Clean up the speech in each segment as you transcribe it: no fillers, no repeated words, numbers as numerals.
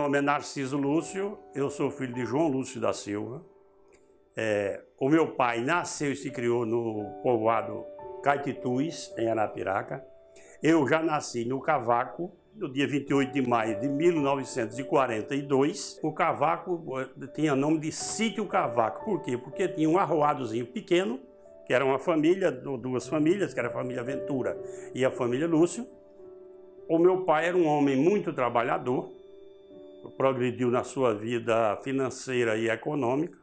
nome é Narciso Lúcio, eu sou filho de João Lúcio da Silva. O meu pai nasceu e se criou no povoado Caetitues, em Arapiraca. Eu já nasci no Cavaco, no dia 28 de maio de 1942. O Cavaco tinha nome de Sítio Cavaco. Por quê? Porque tinha um arroadozinho pequeno, que era uma família, duas famílias, que era a família Ventura e a família Lúcio. O meu pai era um homem muito trabalhador, progrediu na sua vida financeira e econômica.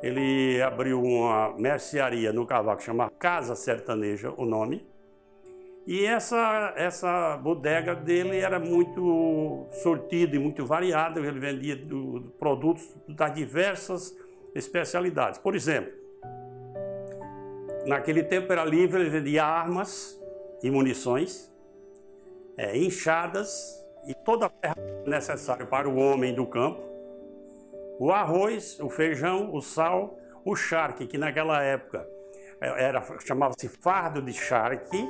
Ele abriu uma mercearia no Cavaco, chamada Casa Sertaneja, o nome. E essa bodega dele era muito sortida e muito variada. Ele vendia produtos das diversas especialidades. Por exemplo, naquele tempo era livre, ele vendia armas e munições, enxadas e toda a ferramenta necessária para o homem do campo. O arroz, o feijão, o sal, o charque, que naquela época chamava-se fardo de charque,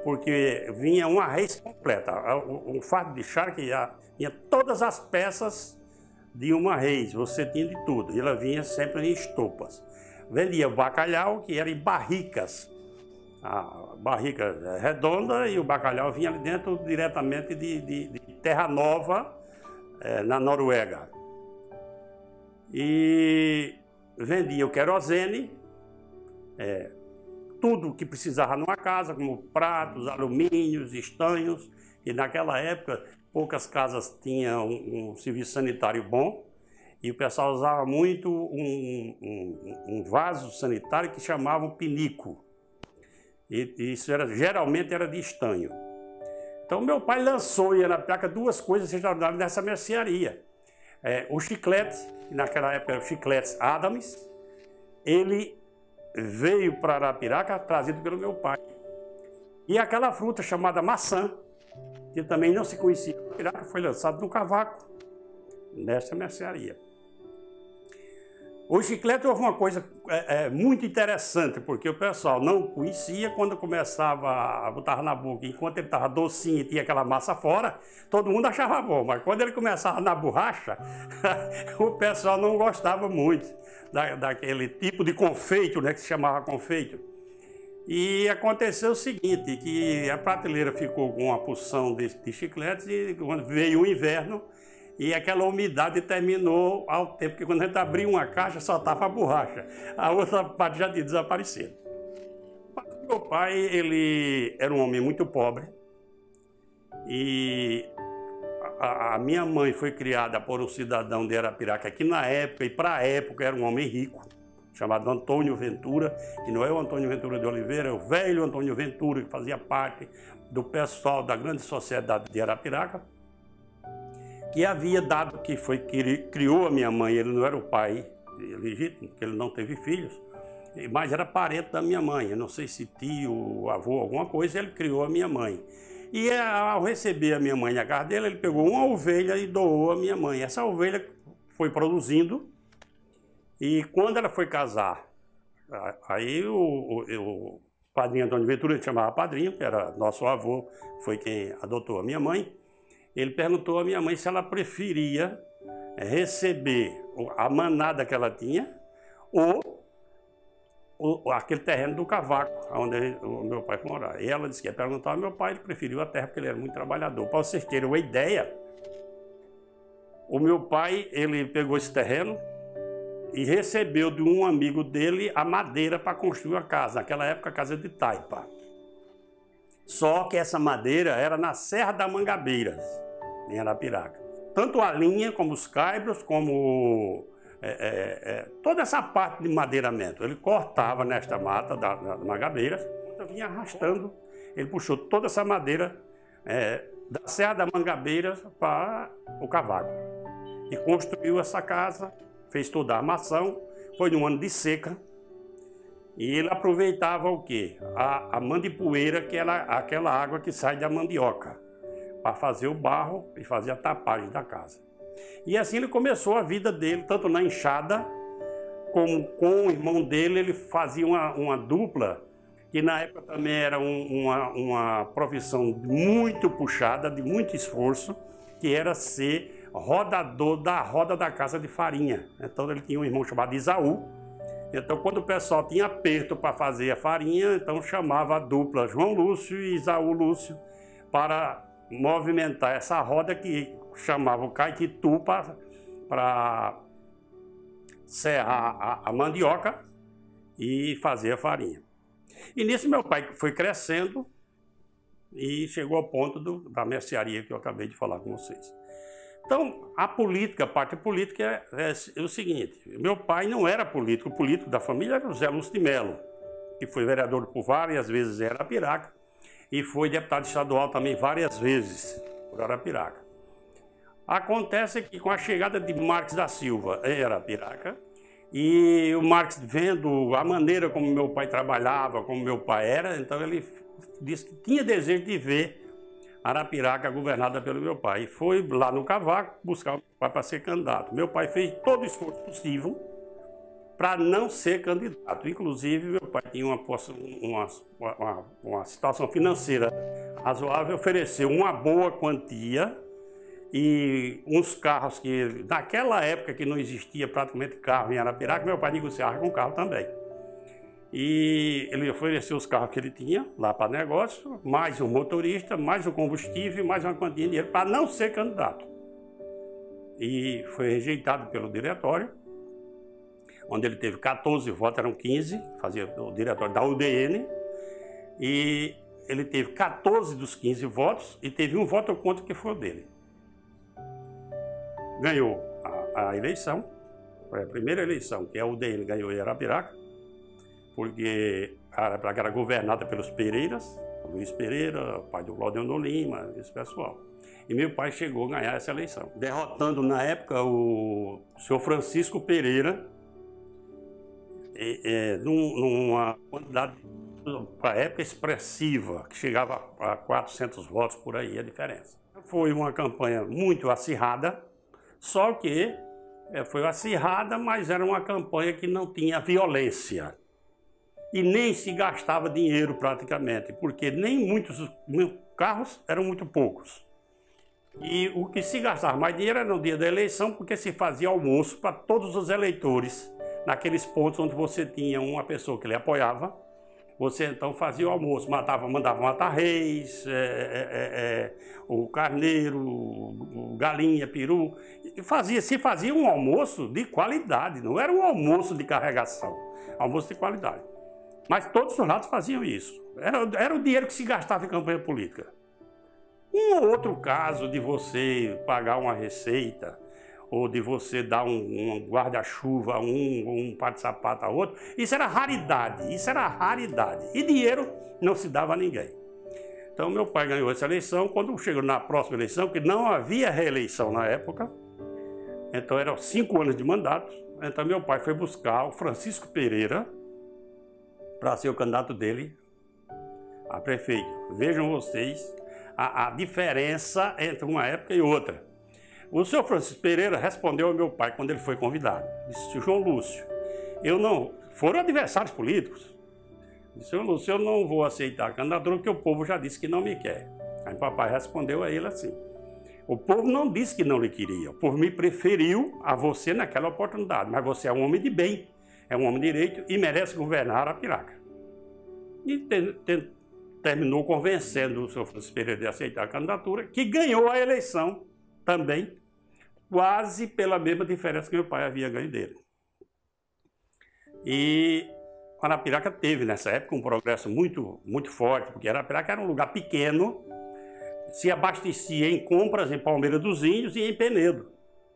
porque vinha uma reis completa. Um fardo de charque tinha todas as peças de uma reis, você tinha de tudo, e ela vinha sempre em estopas. Vendia o bacalhau, que era em barricas, a barrica redonda, e o bacalhau vinha ali dentro diretamente de Terra Nova, na Noruega. E vendia o querosene, tudo que precisava numa casa, como pratos, alumínios, estanhos, e naquela época poucas casas tinham um serviço sanitário bom, e o pessoal usava muito um vaso sanitário que chamavam pinico. E isso geralmente era de estanho. Então meu pai lançou em Arapiraca duas coisas extraordinárias nessa mercearia. O chiclete, que naquela época era o chiclete Adams, ele veio para Arapiraca trazido pelo meu pai. E aquela fruta chamada maçã, que também não se conhecia em Arapiraca, foi lançado no Cavaco, nessa mercearia. O chiclete houve uma coisa muito interessante, porque o pessoal não conhecia. Quando começava a botar na boca, enquanto ele estava docinho e tinha aquela massa fora, todo mundo achava bom, mas quando ele começava na borracha, o pessoal não gostava muito daquele tipo de confeito, né, que se chamava confeito. E aconteceu o seguinte, que a prateleira ficou com uma porção de chicletes, e quando veio o inverno, e aquela umidade terminou ao tempo que quando a gente abria uma caixa só estava a borracha, a outra parte já tinha desaparecido. Meu pai, ele era um homem muito pobre, e a minha mãe foi criada por um cidadão de Arapiraca, que na época e para a época era um homem rico, chamado Antônio Ventura, que não é o Antônio Ventura de Oliveira, é o velho Antônio Ventura, que fazia parte do pessoal da grande sociedade de Arapiraca, que havia dado, que criou a minha mãe. Ele não era o pai legítimo, porque ele não teve filhos, mas era parente da minha mãe. Eu não sei se tio, avô, alguma coisa, ele criou a minha mãe. E ao receber a minha mãe na casa dele, ele pegou uma ovelha e doou a minha mãe. Essa ovelha foi produzindo, e quando ela foi casar, aí o padrinho Antônio Ventura, ele chamava padrinho, que era nosso avô, foi quem adotou a minha mãe. Ele perguntou à minha mãe se ela preferia receber a manada que ela tinha ou aquele terreno do Cavaco, onde o meu pai foi morar. E ela disse que ia perguntar ao meu pai, ele preferiu a terra porque ele era muito trabalhador. Para vocês terem uma ideia, o meu pai, ele pegou esse terreno e recebeu de um amigo dele a madeira para construir a casa. Naquela época, a casa de taipa. Só que essa madeira era na Serra da Mangabeiras, em Arapiraca. Tanto a linha, como os caibros, como toda essa parte de madeiramento. Ele cortava nesta mata da Mangabeiras, vinha arrastando, ele puxou toda essa madeira da Serra da Mangabeiras para o Cavaco. E construiu essa casa, fez toda a armação, foi num ano de seca. E ele aproveitava o quê? A mandipoeira, que era aquela água que sai da mandioca, para fazer o barro e fazer a tapagem da casa. E assim ele começou a vida dele, tanto na enxada, como com o irmão dele. Ele fazia uma dupla, que na época também era uma profissão muito puxada, de muito esforço, que era ser rodador da roda da casa de farinha. Então ele tinha um irmão chamado Isaú. Então quando o pessoal tinha aperto para fazer a farinha, então chamava a dupla João Lúcio e Isaú Lúcio para movimentar essa roda que chamava o Caititu para serrar a mandioca e fazer a farinha. E nisso meu pai foi crescendo e chegou ao ponto da mercearia que eu acabei de falar com vocês. Então, a política, a parte política é o seguinte: meu pai não era político, o político da família era o Zé Lúcio de Melo, que foi vereador por várias vezes em Arapiraca e foi deputado estadual também várias vezes por Arapiraca. Acontece que com a chegada de Marques da Silva em Arapiraca, e o Marques vendo a maneira como meu pai trabalhava, como meu pai era, então ele disse que tinha desejo de ver Arapiraca governada pelo meu pai. E foi lá no Cavaco buscar o meu pai para ser candidato. Meu pai fez todo o esforço possível para não ser candidato. Inclusive, meu pai tinha uma situação financeira razoável, ofereceu uma boa quantia e uns carros que, naquela época que não existia praticamente carro em Arapiraca, meu pai negociava com o carro também. E ele ofereceu os carros que ele tinha lá para negócio, mais um motorista, mais o combustível, mais uma quantia de dinheiro para não ser candidato. E foi rejeitado pelo diretório, onde ele teve 14 votos, eram 15, fazia o diretório da UDN, e ele teve 14 dos 15 votos e teve um voto contra, que foi o dele. Ganhou a eleição, foi a primeira eleição que a UDN ganhou em Arapiraca, porque a Arapiraca era governada pelos Pereiras, Luiz Pereira, pai do Claudio Lima, esse pessoal. E meu pai chegou a ganhar essa eleição, derrotando na época o senhor Francisco Pereira, numa quantidade, para a época, expressiva, que chegava a 400 votos por aí, a diferença. Foi uma campanha muito acirrada, só que foi acirrada, mas era uma campanha que não tinha violência. E nem se gastava dinheiro praticamente, porque nem muitos carros eram muito poucos. E o que se gastava mais dinheiro era no dia da eleição, porque se fazia almoço para todos os eleitores, naqueles pontos onde você tinha uma pessoa que lhe apoiava. Você então fazia o almoço, mandava matar reis, o carneiro, o galinha, peru. Se fazia um almoço de qualidade, não era um almoço de carregação, almoço de qualidade. Mas todos os lados faziam isso. Era o dinheiro que se gastava em campanha política. Um ou outro caso de você pagar uma receita, ou de você dar um guarda-chuva a um par de sapato a outro, isso era raridade, E dinheiro não se dava a ninguém. Então meu pai ganhou essa eleição. Quando chegou na próxima eleição, que não havia reeleição na época, então eram 5 anos de mandato, então meu pai foi buscar o Francisco Pereira para ser o candidato dele a prefeito. Vejam vocês a diferença entre uma época e outra. O senhor Francisco Pereira respondeu ao meu pai quando ele foi convidado. Disse: João Lúcio, foram adversários políticos. Disse: João Lúcio, eu não vou aceitar a candidatura porque o povo já disse que não me quer. Aí o papai respondeu a ele assim: o povo não disse que não lhe queria, o povo me preferiu a você naquela oportunidade, mas você é um homem de bem, é um homem de direito e merece governar Arapiraca. E terminou convencendo o senhor Francisco Pereira de aceitar a candidatura, que ganhou a eleição também, quase pela mesma diferença que meu pai havia ganho dele. E Arapiraca teve, nessa época, um progresso muito, muito forte, porque Arapiraca era um lugar pequeno, se abastecia em compras em Palmeira dos Índios e em Penedo.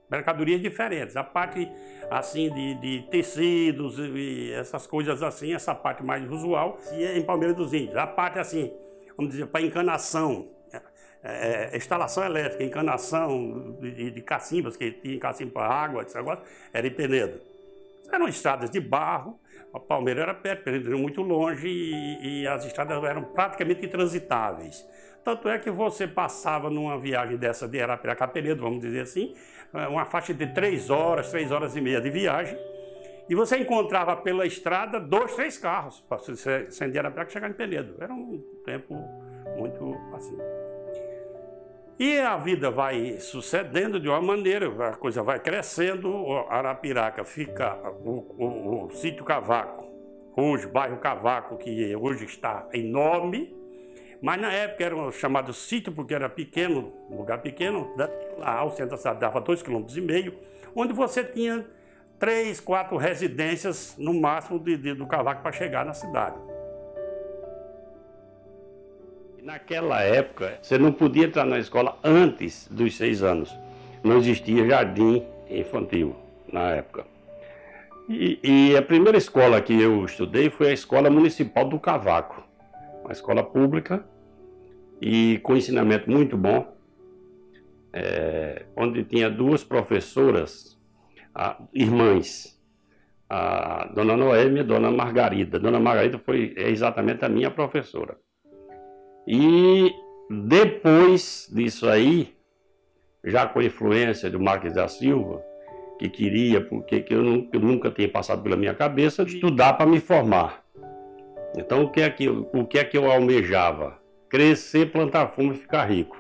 Mercadorias diferentes. A parte assim de tecidos e essas coisas assim, essa parte mais usual, ia em Palmeira dos Índios. A parte assim, vamos dizer, para encanação, instalação elétrica, encanação de cacimbas, que tinha cacimba para água, esse negócio, era em Penedo. Eram estradas de barro, a Palmeira era perto, Penedo era muito longe e as estradas eram praticamente intransitáveis. Tanto é que você passava numa viagem dessa de Arapiraca a Penedo, vamos dizer assim, uma faixa de 3 horas e meia de viagem, e você encontrava pela estrada 2, 3 carros para sair de Arapiraca e chegar em Penedo. Era um tempo muito assim. E a vida vai sucedendo de uma maneira, a coisa vai crescendo, Arapiraca fica, o sítio Cavaco, hoje, bairro Cavaco, que hoje está enorme, mas na época era chamado sítio porque era pequeno, lugar pequeno, lá ao centro da cidade dava 2,5 km, onde você tinha 3, 4 residências no máximo do Cavaco para chegar na cidade. Naquela época, você não podia entrar na escola antes dos 6 anos. Não existia jardim infantil na época. E a primeira escola que eu estudei foi a Escola Municipal do Cavaco. Uma escola pública e com ensinamento muito bom, onde tinha 2 professoras, irmãs, a Dona Noêmia e a Dona Margarida. Dona Margarida é exatamente a minha professora. E depois disso aí, já com a influência do Marques da Silva, que queria, porque eu nunca tinha passado pela minha cabeça, de estudar para me formar. Então, o que é que eu almejava? Crescer, plantar fumo e ficar rico.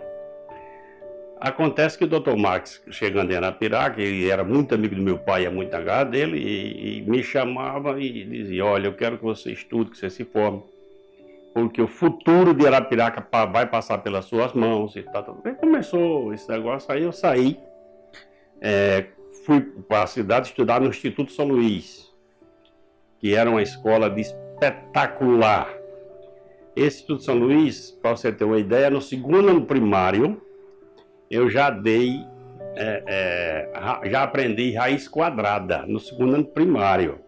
Acontece que o Dr. Marques, chegando em Arapiraca, ele era muito amigo do meu pai, é muito agado dele, e me chamava e dizia: olha, eu quero que você estude, que você se forme, porque o futuro de Arapiraca vai passar pelas suas mãos e tal. Aí começou esse negócio, aí eu saí, fui para a cidade estudar no Instituto São Luís, que era uma escola de espetacular. Esse Instituto São Luís, para você ter uma ideia, no 2º ano primário, eu já já aprendi raiz quadrada, no 2º ano primário.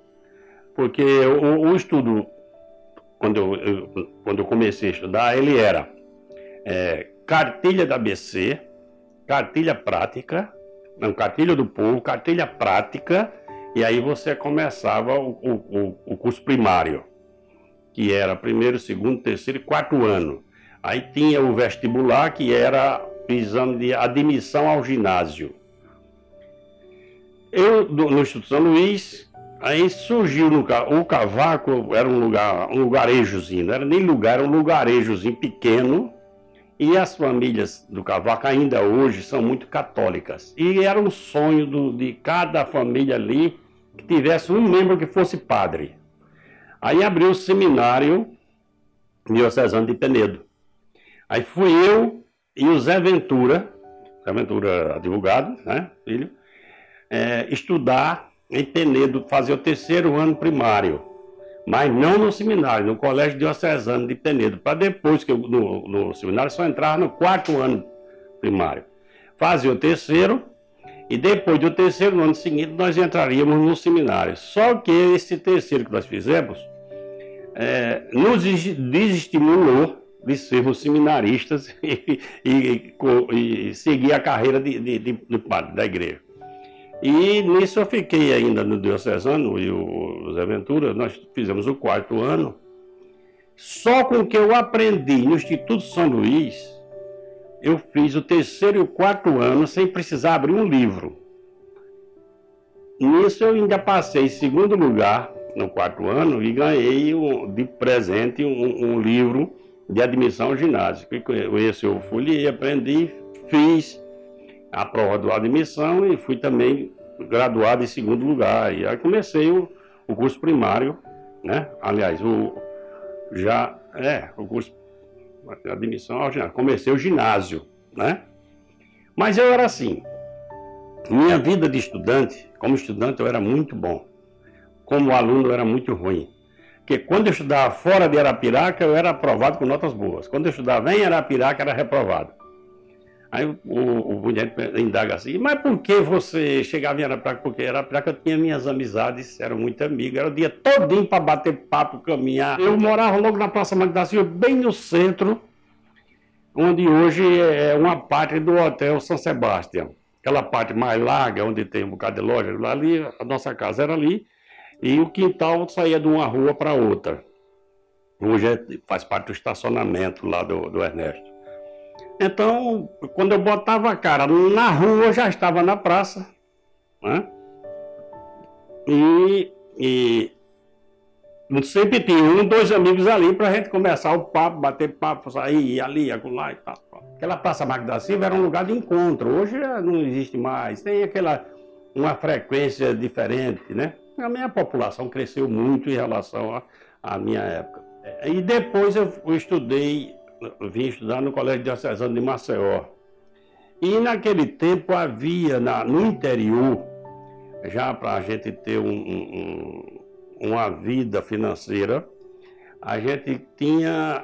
Porque o estudo, quando eu comecei a estudar, ele era cartilha da ABC, cartilha prática, não, cartilha do povo, cartilha prática, e aí você começava o curso primário, que era 1º, 2º, 3º e 4º ano. Aí tinha o vestibular, que era o exame de admissão ao ginásio. Eu, no Instituto São Luís, aí surgiu o Cavaco, era um lugarejozinho, não era nem lugar, era um lugarejozinho pequeno, e as famílias do Cavaco ainda hoje são muito católicas. E era um sonho de cada família ali que tivesse um membro que fosse padre. Aí abriu o seminário diocesano de Penedo. Aí fui eu e o Zé Ventura advogado, né, filho, estudar em Penedo, fazer o 3º ano primário, mas não no seminário, no Colégio Diocesano de Penedo, para depois que no seminário só entrar no 4º ano primário. Fazia o 3º, e depois do 3º ano seguinte nós entraríamos no seminário. Só que esse 3º que nós fizemos nos desestimulou de sermos seminaristas e seguir a carreira de padre da igreja. E nisso eu fiquei ainda no diocesano, e o Zé Ventura, nós fizemos o 4º ano. Só com o que eu aprendi no Instituto São Luís, eu fiz o 3º e o 4º ano sem precisar abrir um livro. Nisso eu ainda passei em 2º lugar no 4º ano e ganhei de presente um livro de admissão ao ginásio. Esse eu folhei, aprendi, fiz a prova de admissão e fui também graduado em 2º lugar. E aí comecei o curso primário, né? Aliás, o curso de admissão ao ginásio. Comecei o ginásio, né? Mas eu era assim, minha vida de estudante, como estudante eu era muito bom. Como aluno eu era muito ruim. Porque quando eu estudava fora de Arapiraca, eu era aprovado com notas boas. Quando eu estudava em Arapiraca, era reprovado. Aí o mulher indaga assim: mas por que você chegava em Arapiraca? Porque em Arapiraca eu tinha minhas amizades, eram muito amigos, era o dia todinho para bater papo, caminhar. Eu morava logo na Praça Marques da Silva, bem no centro, onde hoje é uma parte do Hotel São Sebastião. Aquela parte mais larga, onde tem um bocado de loja, ali, a nossa casa era ali, e o quintal saía de uma rua para outra. Hoje faz parte do estacionamento lá do Ernesto. Então, quando eu botava a cara na rua, eu já estava na praça, né? E Sempre tinha um, dois amigos ali para a gente começar o papo, bater papo, sair, ir ali, acolá e tal. Aquela Praça Marques da Silva era um lugar de encontro. Hoje não existe mais. Tem uma frequência diferente, né? A minha população cresceu muito em relação à minha época. E depois eu vim estudar no Colégio Diocesano de Maceió. E naquele tempo havia no interior, já para a gente ter uma vida financeira, a gente tinha,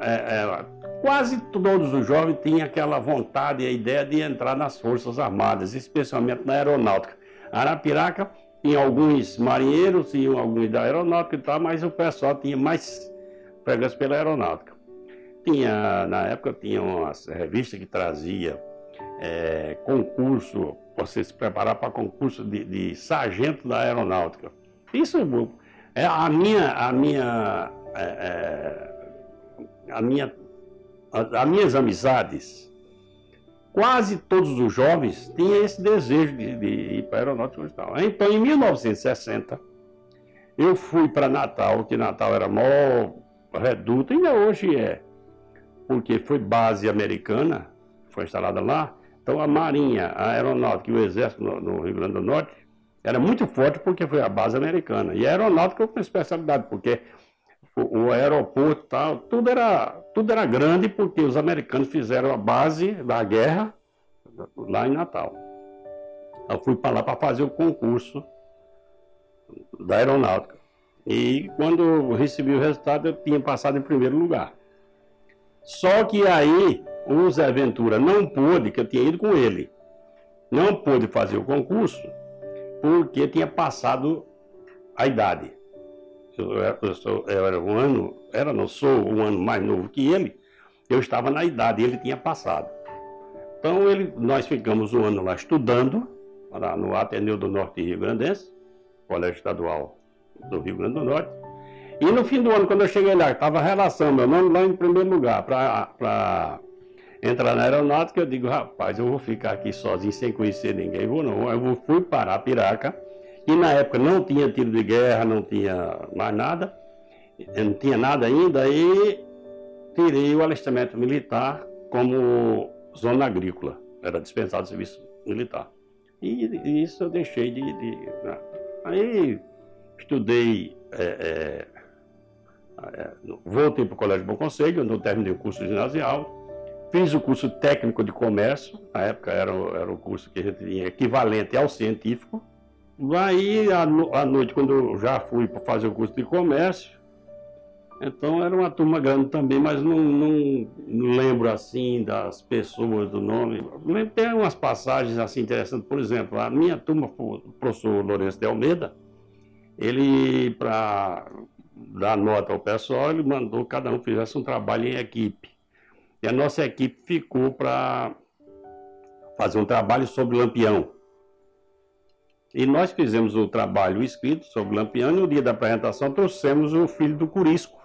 quase todos os jovens tinham aquela vontade e a ideia de entrar nas Forças Armadas, especialmente na aeronáutica. Arapiraca tinha alguns marinheiros, tinham alguns da aeronáutica e tal, mas o pessoal tinha mais freguês pela aeronáutica. Na época, tinha umas revistas que trazia concurso, você se preparar para concurso de sargento da aeronáutica. Isso é as minhas amizades. Quase todos os jovens tinham esse desejo de ir para a aeronáutica e tal. Então, em 1960, eu fui para Natal, que Natal era maior reduto, ainda hoje é, porque foi base americana, foi instalada lá. Então, a Marinha, a Aeronáutica e o Exército no Rio Grande do Norte era muito forte porque foi a base americana. E a Aeronáutica foi uma especialidade, porque o aeroporto e tal, tudo era grande porque os americanos fizeram a base da guerra lá em Natal. Eu fui para lá para fazer o concurso da Aeronáutica. E quando eu recebi o resultado, eu tinha passado em primeiro lugar. Só que aí o Zé Ventura não pôde, que eu tinha ido com ele, não pôde fazer o concurso porque tinha passado a idade. Sou um ano mais novo que ele, eu estava na idade e ele tinha passado. Então nós ficamos um ano lá estudando, lá no Ateneu do Norte Rio Grandense, Colégio Estadual do Rio Grande do Norte. E no fim do ano, quando eu cheguei lá, estava a relação, meu nome lá em primeiro lugar, para entrar na aeronáutica, eu digo, rapaz, eu vou ficar aqui sozinho, sem conhecer ninguém, vou não. Eu fui para Arapiraca, e na época não tinha tiro de guerra, não tinha mais nada, não tinha nada ainda, e tirei o alistamento militar como zona agrícola, era dispensado de serviço militar. E isso eu deixei né? Aí estudei, voltei para o Colégio Bom Conselho, onde eu terminei o curso ginasial, fiz o curso técnico de comércio, na época era o curso que a gente tinha equivalente ao científico. Aí, à noite, quando eu já fui para fazer o curso de comércio, então era uma turma grande também, mas não lembro assim das pessoas, do nome. Tem umas passagens assim interessantes, por exemplo, a minha turma, o professor Lourenço de Almeida, ele, para dar nota ao pessoal, ele mandou que cada um fizesse um trabalho em equipe. E a nossa equipe ficou para fazer um trabalho sobre Lampião. E nós fizemos o trabalho escrito sobre Lampião, e no dia da apresentação trouxemos o filho do Curisco,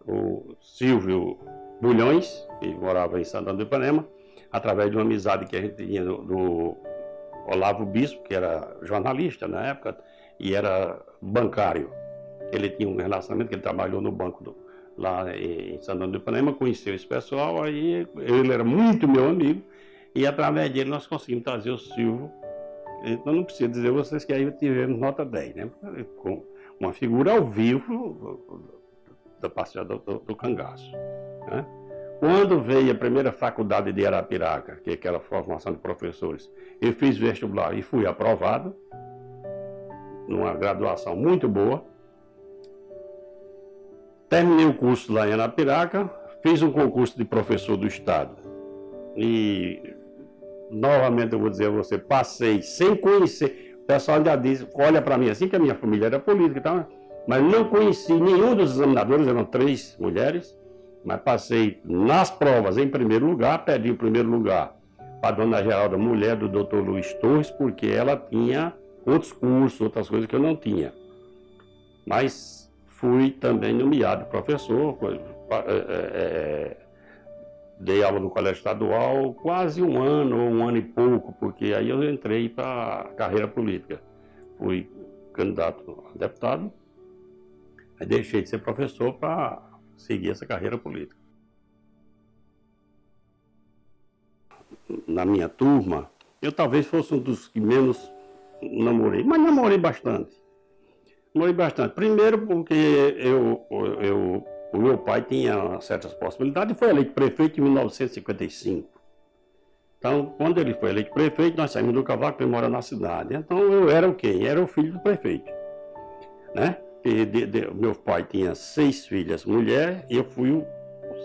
o Silvio Bulhões, que morava em Santana do Ipanema, através de uma amizade que a gente tinha do Olavo Bispo, que era jornalista na época, e era bancário. Ele tinha um relacionamento, que ele trabalhou no banco lá em Santana do Ipanema, conheceu esse pessoal, aí ele era muito meu amigo, e através dele nós conseguimos trazer o Silvio. Então não preciso dizer a vocês que aí tivemos nota 10, né? Com uma figura ao vivo da passeada do Cangaço, né? Quando veio a primeira faculdade de Arapiraca, que é aquela formação de professores, eu fiz vestibular e fui aprovado, numa graduação muito boa. Terminei o curso lá em Arapiraca, fiz um concurso de professor do Estado. E, novamente, eu vou dizer a você, passei sem conhecer. O pessoal ainda diz, olha para mim assim, que a minha família era política e tal, mas não conheci nenhum dos examinadores, eram 3 mulheres, mas passei nas provas em primeiro lugar, pedi o primeiro lugar para a dona Geralda, mulher do Dr. Luiz Torres, porque ela tinha outros cursos, outras coisas que eu não tinha. Mas fui também nomeado professor, dei aula no Colégio Estadual quase um ano, ou um ano e pouco, porque aí eu entrei para a carreira política. Fui candidato a deputado Aí deixei de ser professor para seguir essa carreira política. Na minha turma, eu talvez fosse um dos que menos namorei, mas namorei bastante. Namorei bastante. Primeiro porque o meu pai tinha certas possibilidades e foi eleito prefeito em 1955. Então, quando ele foi eleito prefeito, nós saímos do cavaco para morar na cidade. Então, eu era o quê? Era o filho do prefeito, né? Meu pai tinha 6 filhas mulher e eu fui o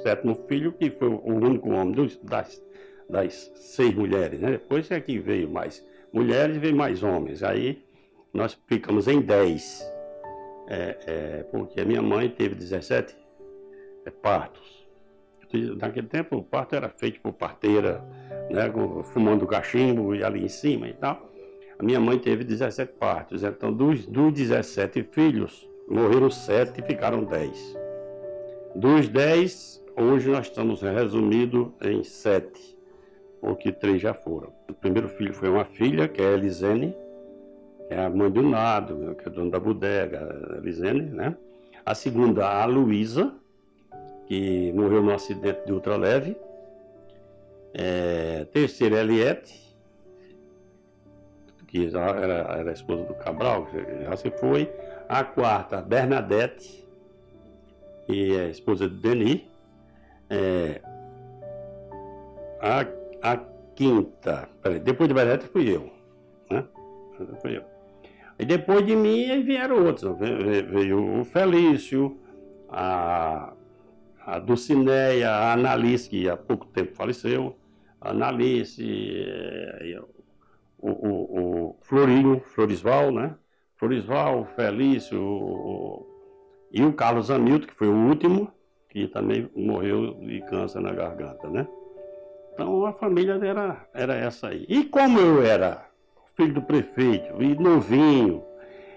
7º filho, que foi o único homem das 6 mulheres, né? Depois é que veio mais mulheres e veio mais homens. Aí nós ficamos em 10, porque a minha mãe teve 17 partos. Naquele tempo o parto era feito por parteira, né, fumando cachimbo e ali em cima e tal. A minha mãe teve 17 partos, então dos 17 filhos, morreram 7 e ficaram 10. Dos 10, hoje nós estamos resumidos em 7, porque 3 já foram. O primeiro filho foi uma filha, que é a Elisene, que é a mãe do Nado, que é dona da bodega, a Elisene, né? A segunda, a Luísa, que morreu num acidente de ultraleve. Terceira, Eliette, que era a esposa do Cabral, que já se foi. A quarta, Bernadette, que é a esposa de Denis. A quinta, depois de Bernadette fui eu, né? Fui eu. E depois de mim aí vieram outros. Veio o Felício, a Dulcineia, a Analice, que há pouco tempo faleceu, a Analice, o Florinho, Florisval, né? Florisval, o Felício, e o Carlos Hamilton, que foi o último, que também morreu de câncer na garganta, né? Então a família era essa aí. E como eu era filho do prefeito, e novinho,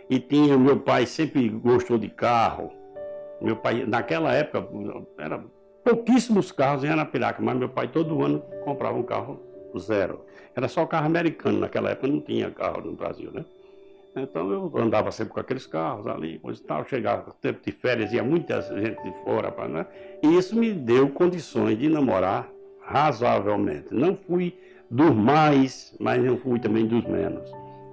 e meu pai sempre gostou de carro. Meu pai, naquela época, era pouquíssimos carros em Arapiraca, mas meu pai todo ano comprava um carro zero. Era só carro americano, naquela época não tinha carro no Brasil, né? Então eu andava sempre com aqueles carros ali, coisa e tal, chegava tempo de férias, ia muita gente de fora, né? E isso me deu condições de namorar razoavelmente. Não fui dos mais, mas não fui também dos menos.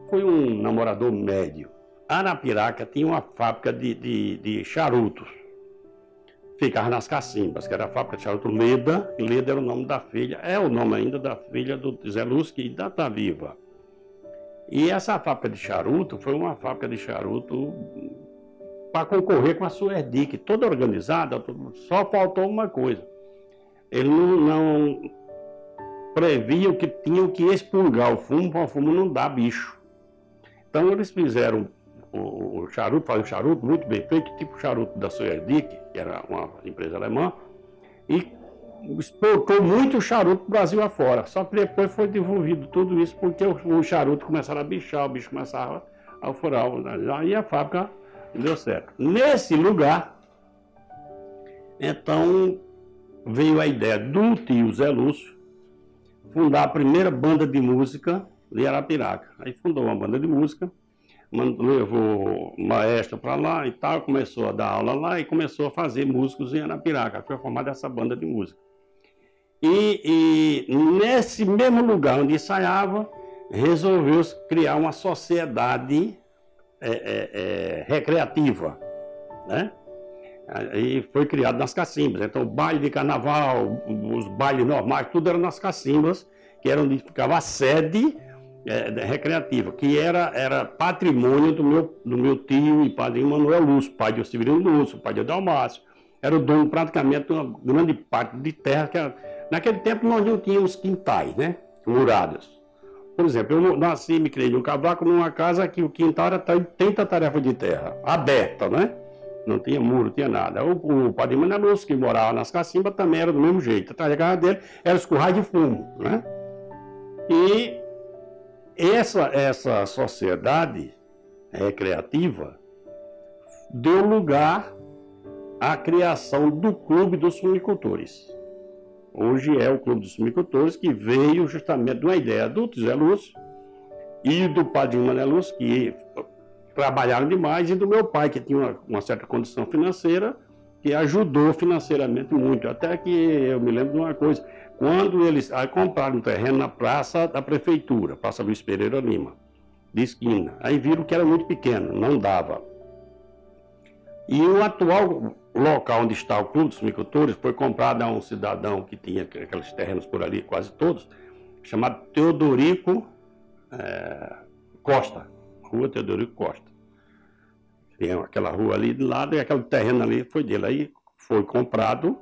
Fui um namorador médio. Arapiraca tinha uma fábrica de charutos. Ficava nas Cacimbas, que era a fábrica de charuto Leda. Leda era o nome da filha, é o nome ainda da filha do Zé Luz, que ainda está viva. E essa fábrica de charuto foi uma fábrica de charuto para concorrer com a Suerdic, toda organizada, só faltou uma coisa. Ele não previam que tinham que expurgar o fumo, para o fumo não dar bicho. Então eles fizeram o charuto, faziam um charuto muito bem feito, tipo o charuto da Suerdic, que era uma empresa alemã, e exportou muito charuto para o Brasil afora. Só que depois foi devolvido tudo isso porque o charuto começava a bichar, o bicho começava a furar, aí a fábrica não deu certo. Nesse lugar, então, veio a ideia do tio Zé Lúcio fundar a primeira banda de música de Arapiraca. Aí fundou uma banda de música, levou maestro para lá e tal, começou a dar aula lá e começou a fazer músicos em Arapiraca. Foi formada essa banda de música. E nesse mesmo lugar onde ensaiava, resolveu criar uma sociedade recreativa, né? E foi criado nas Cacimbas. Então, o baile de carnaval, os bailes normais, tudo era nas Cacimbas, que era onde ficava a sede recreativa, que era patrimônio do meu tio e padrinho Manuel Lúcio, pai de Severino Lúcio, pai de Dalmácio. Era o dono praticamente de uma grande parte de terra, naquele tempo nós não tínhamos quintais, né? Murados. Por exemplo, eu nasci e me criei no Cavaco, numa casa que o quintal era 80 tarefas de terra, aberta, né? Não tinha muro, não tinha nada. O padre Manuel Lúcio, que morava nas Cacimbas, também era do mesmo jeito. Atrás da casa dele era os currais de fumo, né? E essa sociedade recreativa deu lugar à criação do Clube dos Fumicultores. Hoje é o Clube dos Fumicultores, que veio justamente de uma ideia do Zé Lúcio e do padre Manuel Lúcio, que trabalharam demais, e do meu pai, que tinha uma certa condição financeira, que ajudou financeiramente muito. Até que eu me lembro de uma coisa, quando eles compraram um terreno na praça da prefeitura, Praça Luiz Pereira Lima, de esquina, aí viram que era muito pequeno, não dava. E o atual local onde está o Clube dos Sumicultores foi comprado a um cidadão que tinha aqueles terrenos por ali, quase todos, chamado Teodorico Costa, Rua Teodorico Costa. Tem aquela rua ali do lado e aquele terreno ali foi dele. Aí foi comprado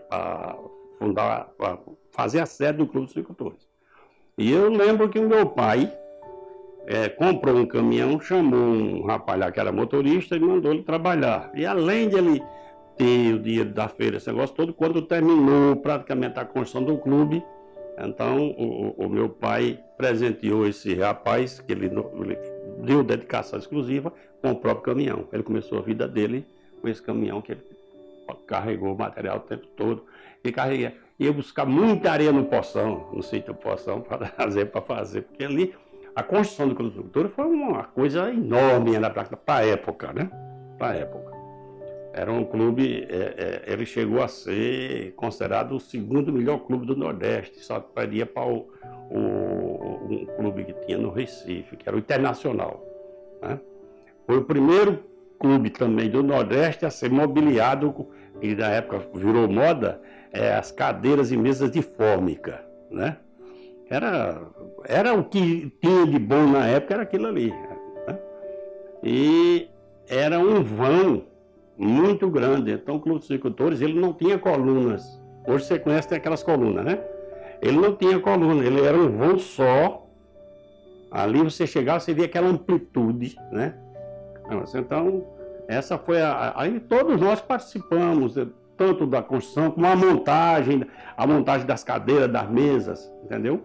para fundar, para fazer a sede do Clube dos Sumicultores. E eu lembro que o meu pai comprou um caminhão, chamou um rapaz lá que era motorista e mandou ele trabalhar. E além de ele ter o dia da feira, esse negócio todo, quando terminou praticamente a construção do clube, então o meu pai presenteou esse rapaz, que ele deu dedicação exclusiva, com o próprio caminhão. Ele começou a vida dele com esse caminhão que ele carregou o material o tempo todo. E ia buscar muita areia no Poção, no sítio do Poção, para fazer, porque ali a construção do Clube dos Sumicultores foi uma coisa enorme para a época, né? Para a época. Era um clube, ele chegou a ser considerado o segundo melhor clube do Nordeste, só perdia para um clube que tinha no Recife, que era o Internacional, né? Foi o primeiro clube também do Nordeste a ser mobiliado, e na época virou moda, as cadeiras e mesas de fórmica, né? Era o que tinha de bom na época, era aquilo ali, né? E era um vão muito grande. Então o Clube dos Sumicultores, ele não tinha colunas. Hoje você conhece, tem aquelas colunas, né? Ele não tinha coluna, ele era um vão só. Ali você chegava, você via aquela amplitude, né? Então, essa foi aí todos nós participamos, tanto da construção como a montagem das cadeiras, das mesas, entendeu?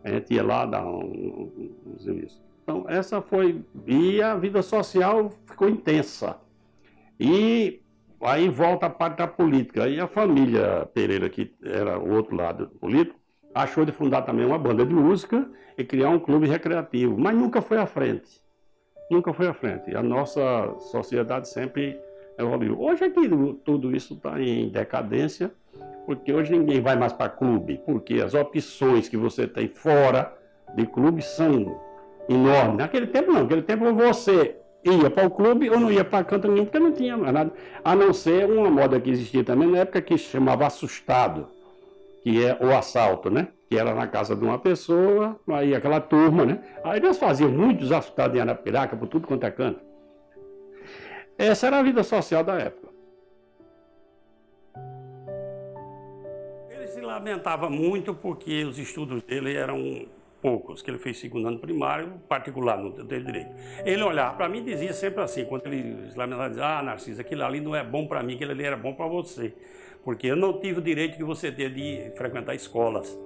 A gente ia lá dar uns serviços. Então, essa foi... E a vida social ficou intensa. E aí volta a parte da política. Aí a família Pereira, que era o outro lado político, achou de fundar também uma banda de música e criar um clube recreativo. Mas nunca foi à frente. Nunca foi à frente. A nossa sociedade sempre evoluiu. Hoje é que tudo isso está em decadência, porque hoje ninguém vai mais para clube, porque as opções que você tem fora de clube são enormes. Naquele tempo não, naquele tempo você ia para o clube ou não ia para canto nenhum, porque não tinha mais nada, a não ser uma moda que existia também na época que se chamava assustado, que é o assalto, né? Que era na casa de uma pessoa, aí aquela turma, né? Aí nós fazíamos muitos assustados em Arapiraca, por tudo quanto é canto. Essa era a vida social da época. Ele se lamentava muito porque os estudos dele eram poucos, que ele fez segundo ano primário, particular, não teve direito. Ele olhava para mim e dizia sempre assim, quando ele se lamentava, dizia, Narciso, aquilo ali não é bom para mim, aquilo ali era bom para você, porque eu não tive o direito que você teve de frequentar escolas.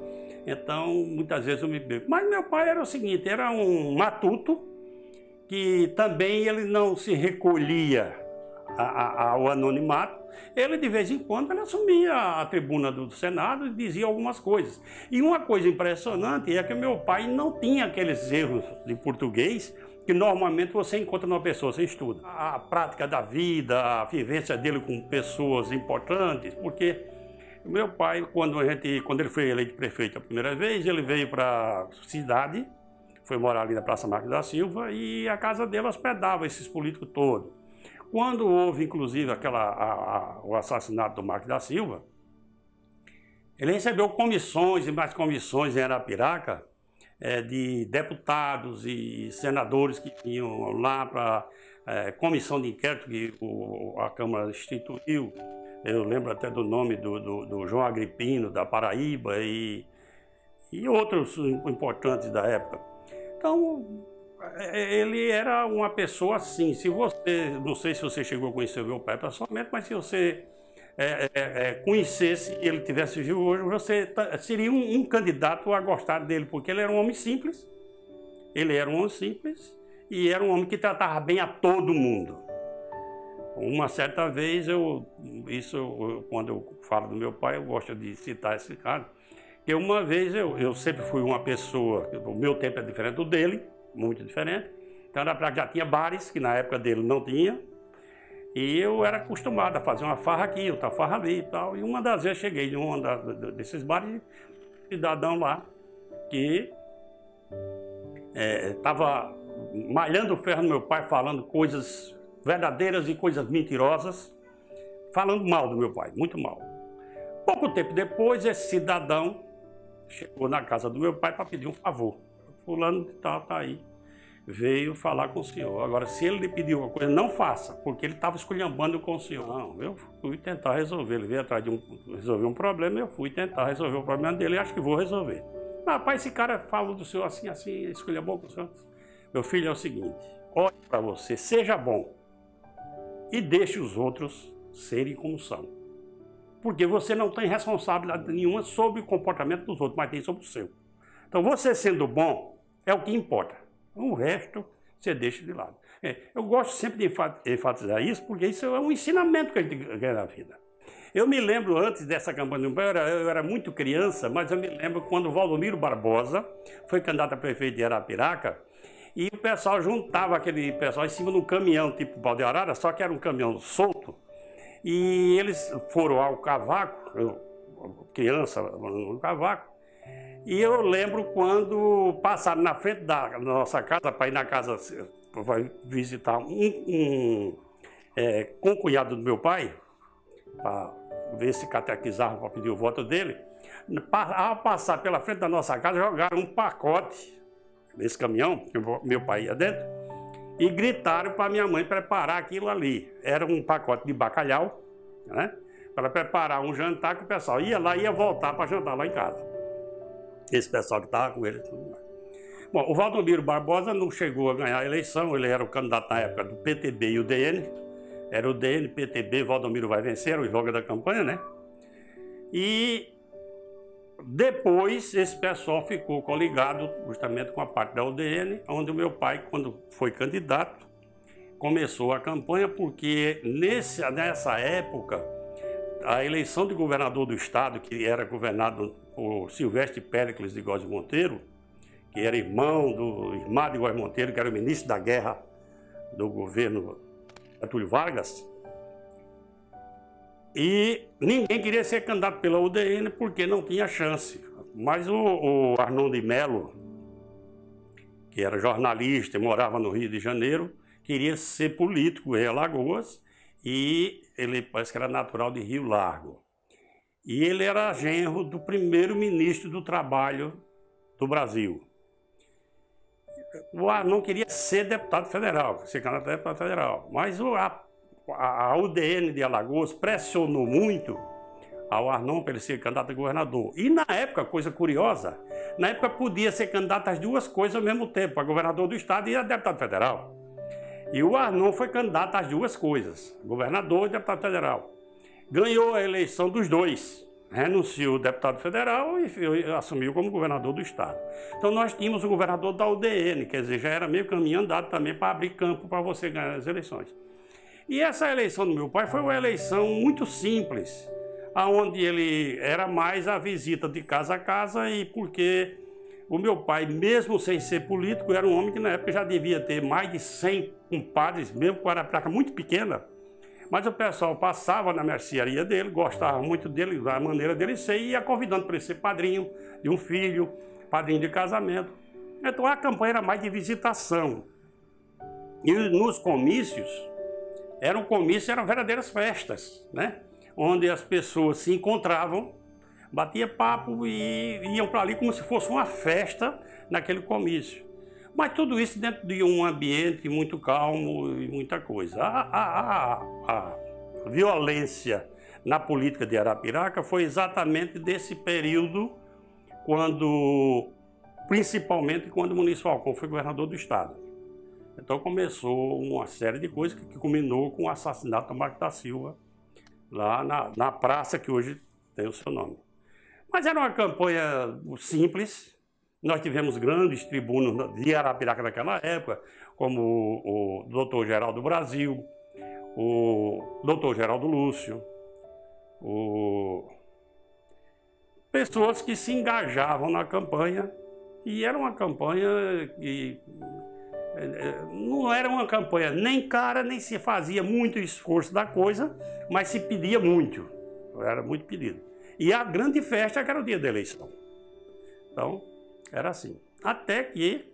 Então, muitas vezes eu me bebo. Mas meu pai era o seguinte, era um matuto, que também ele não se recolhia ao anonimato. Ele, de vez em quando, ele assumia a tribuna do Senado e dizia algumas coisas. E uma coisa impressionante é que meu pai não tinha aqueles erros de português que normalmente você encontra numa pessoa sem estudo. A prática da vida, a vivência dele com pessoas importantes, porque meu pai, quando ele foi eleito prefeito a primeira vez, ele veio para a cidade, foi morar ali na Praça Marques da Silva, e a casa dele hospedava esses políticos todos. Quando houve, inclusive, o assassinato do Marques da Silva, ele recebeu comissões e mais comissões em Arapiraca, de deputados e senadores que vinham lá para comissão de inquérito que a Câmara instituiu. Eu lembro até do nome do João Agripino, da Paraíba, e outros importantes da época. Então, ele era uma pessoa assim. Se você, não sei se você chegou a conhecer o meu pai pessoalmente, mas se você conhecesse e ele tivesse vivo hoje, você seria um candidato a gostar dele, porque ele era um homem simples. Ele era um homem simples e era um homem que tratava bem a todo mundo. Uma certa vez, quando eu falo do meu pai, eu gosto de citar esse cara, que uma vez eu sempre fui uma pessoa, o meu tempo é diferente do dele, muito diferente, Então Arapiraca já tinha bares, que na época dele não tinha. E eu era acostumado a fazer uma farra aqui, outra farra ali e tal. E uma das vezes cheguei em um desses bares, cidadão lá, que estava malhando o ferro no meu pai, falando coisas verdadeiras e coisas mentirosas, falando mal do meu pai, muito mal. Pouco tempo depois, esse cidadão chegou na casa do meu pai para pedir um favor. Fulano de tal tá aí, veio falar com o senhor. Agora, se ele lhe pediu uma coisa, não faça, porque ele estava esculhambando com o senhor. Não, eu fui tentar resolver. Ele veio atrás de resolver um problema, eu fui tentar resolver o problema dele e acho que vou resolver. Rapaz, esse cara falou do senhor assim, esculhambou com o senhor. Meu filho, é o seguinte, olhe para você, seja bom e deixe os outros serem como são. Porque você não tem responsabilidade nenhuma sobre o comportamento dos outros, mas tem sobre o seu. Então, você sendo bom é o que importa. O resto você deixa de lado. Eu gosto sempre de enfatizar isso, porque isso é um ensinamento que a gente ganha na vida. Eu me lembro, antes dessa campanha do meu pai, eu era muito criança, mas eu me lembro quando o Valdomiro Barbosa foi candidato a prefeito de Arapiraca, e o pessoal juntava aquele pessoal em cima de um caminhão tipo pau de arara, só que era um caminhão solto, e eles foram ao cavaco, criança no cavaco, e eu lembro quando passaram na frente da nossa casa, para ir na casa, vai visitar um concunhado do meu pai, para ver se catequizavam para pedir o voto dele. Ao passar pela frente da nossa casa, jogaram um pacote nesse caminhão, que meu pai ia dentro, e gritaram para minha mãe preparar aquilo ali. Era um pacote de bacalhau, né? Para preparar um jantar que o pessoal ia lá e ia voltar para jantar lá em casa. Esse pessoal que estava com ele. Tudo mais. Bom, o Valdomiro Barbosa não chegou a ganhar a eleição, ele era o candidato na época do PTB e o DN. Era o DN, PTB, Valdomiro vai vencer, era o slogan da campanha, né? E depois esse pessoal ficou coligado justamente com a parte da UDN, onde o meu pai, quando foi candidato, começou a campanha, porque nessa época, a eleição de governador do estado, que era governado por Silvestre Péricles de Góes Monteiro, que era irmão do Irmão de Góes Monteiro, que era o ministro da guerra do governo Getúlio Vargas, e ninguém queria ser candidato pela UDN porque não tinha chance. Mas o Arnon de Melo, que era jornalista e morava no Rio de Janeiro, queria ser político em Alagoas, e ele parece que era natural de Rio Largo. E ele era genro do primeiro-ministro do Trabalho do Brasil. O Arnon queria ser deputado federal, ser candidato a deputado federal, mas a UDN de Alagoas pressionou muito ao Arnon para ele ser candidato a governador. E na época, coisa curiosa, na época podia ser candidato às duas coisas ao mesmo tempo, a governador do estado e a deputado federal. E o Arnon foi candidato às duas coisas, governador e deputado federal. Ganhou a eleição dos dois, renunciou o deputado federal e assumiu como governador do estado. Então nós tínhamos o governador da UDN, quer dizer, já era meio caminho andado também para abrir campo para você ganhar as eleições. E essa eleição do meu pai foi uma eleição muito simples, onde ele era mais a visita de casa a casa, e porque o meu pai, mesmo sem ser político, era um homem que na época já devia ter mais de 100 compadres, mesmo com a Arapiraca muito pequena. Mas o pessoal passava na mercearia dele, gostava muito dele, da maneira dele ser, e ia convidando para ele ser padrinho de um filho, padrinho de casamento. Então a campanha era mais de visitação. E nos comícios, eram verdadeiras festas, né? Onde as pessoas se encontravam, batiam papo e iam para ali como se fosse uma festa naquele comício. Mas tudo isso dentro de um ambiente muito calmo e muita coisa. A violência na política de Arapiraca foi exatamente desse período, principalmente quando o Muniz Falcão foi governador do estado. Então começou uma série de coisas que culminou com o assassinato do Marco da Silva, lá na praça que hoje tem o seu nome. Mas era uma campanha simples. Nós tivemos grandes tribunos de Arapiraca naquela época, como o doutor Geraldo Brasil, o doutor Geraldo Lúcio, pessoas que se engajavam na campanha, e era uma campanha que Não era uma campanha nem cara, nem se fazia muito esforço da coisa, mas se pedia muito, era muito pedido. E a grande festa era o dia da eleição. Então, era assim. Até que,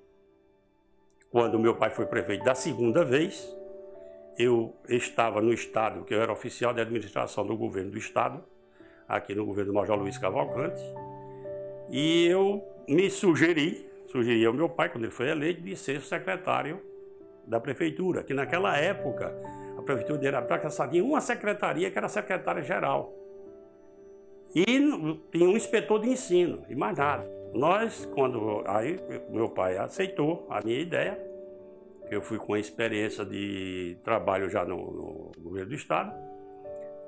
quando meu pai foi prefeito da segunda vez, eu estava no estado, que eu era oficial de administração do governo do estado, aqui no governo do Major Luiz Cavalcante, e eu me sugeri ao meu pai, quando ele foi eleito, de ser secretário da prefeitura, que naquela época a prefeitura de Arapiraca só tinha uma secretaria, que era a secretária-geral. E tinha um inspetor de ensino, e mais nada. Aí meu pai aceitou a minha ideia, eu fui com a experiência de trabalho já no governo do estado,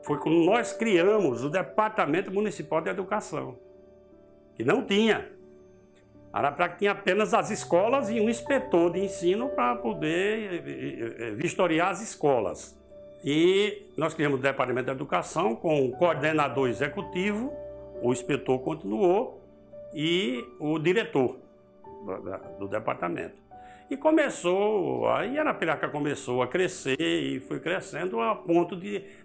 foi quando nós criamos o Departamento Municipal de Educação, que não tinha. Arapiraca tinha apenas as escolas e um inspetor de ensino para poder vistoriar as escolas. E nós criamos o Departamento de Educação com um coordenador executivo, o inspetor continuou e o diretor do departamento. E aí Arapiraca começou a crescer e foi crescendo a ponto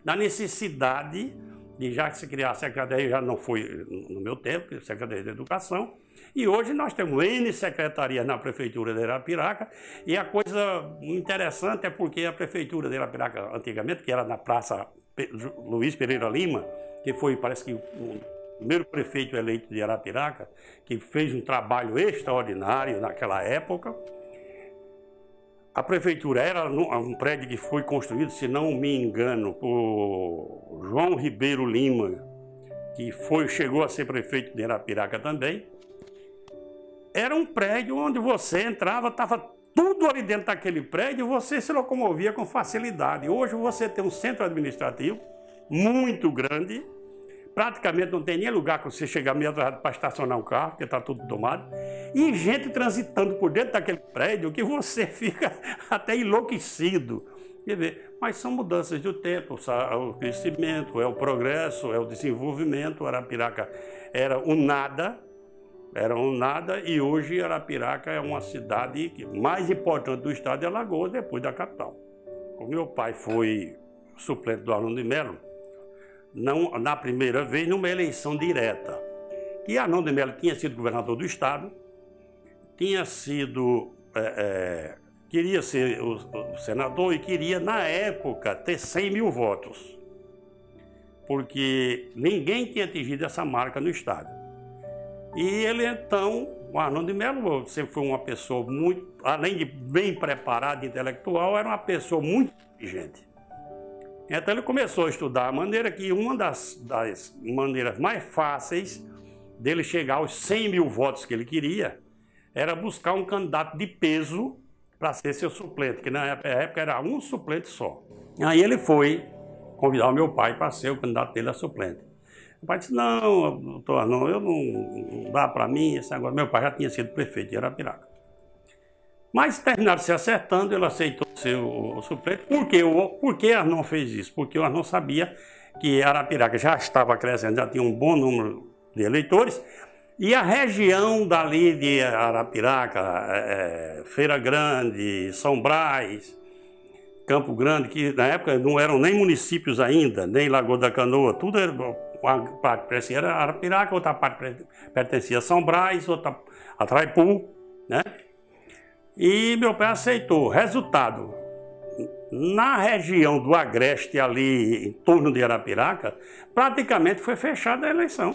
da necessidade de já se criar a Secretaria, já não foi no meu tempo, Secretaria de Educação, e hoje nós temos N secretarias na Prefeitura de Arapiraca, e a coisa interessante é porque a Prefeitura de Arapiraca, antigamente, que era na Praça Luiz Pereira Lima, que foi, parece que, o primeiro prefeito eleito de Arapiraca, que fez um trabalho extraordinário naquela época. A prefeitura era um prédio que foi construído, se não me engano, por João Ribeiro Lima, que chegou a ser prefeito de Arapiraca também. Era um prédio onde você entrava, estava tudo ali dentro daquele prédio, você se locomovia com facilidade. Hoje você tem um centro administrativo muito grande, praticamente não tem nem lugar que você chegar meio atrasado para estacionar um carro, porque está tudo tomado. E gente transitando por dentro daquele prédio que você fica até enlouquecido. Quer ver? Mas são mudanças do tempo, o crescimento, é o progresso, é o desenvolvimento. Arapiraca era um nada, e hoje Arapiraca é uma cidade mais importante do estado de Alagoas, depois da capital. O meu pai foi suplente do Arnon de Melo, na primeira vez, numa eleição direta. Que Arnon de Melo tinha sido governador do estado, queria ser o senador e queria, na época, ter 100 mil votos. Porque ninguém tinha atingido essa marca no estado. E ele, então, o Arnon de Melo sempre foi uma pessoa muito, além de bem preparada, intelectual, era uma pessoa muito inteligente. Então ele começou a estudar a maneira que uma das maneiras mais fáceis dele chegar aos 100 mil votos que ele queria era buscar um candidato de peso para ser seu suplente, que na época era um suplente só. Aí ele foi convidar o meu pai para ser o candidato dele a suplente. O pai disse, não, doutor Arnon, não dá para mim esse negócio. Meu pai já tinha sido prefeito de Arapiraca. Mas terminaram se acertando, ele aceitou ser o suplente. Por que Arnon fez isso? Porque o Arnon sabia que Arapiraca já estava crescendo, já tinha um bom número de eleitores, e a região dali de Arapiraca, Feira Grande, São Brás, Campo Grande, que na época não eram nem municípios ainda, nem Lagoa da Canoa, tudo era, uma parte pertencia a Arapiraca, outra parte pertencia a São Brás, outra a Traipu, né? E meu pai aceitou. Resultado, na região do Agreste, ali em torno de Arapiraca, praticamente foi fechada a eleição.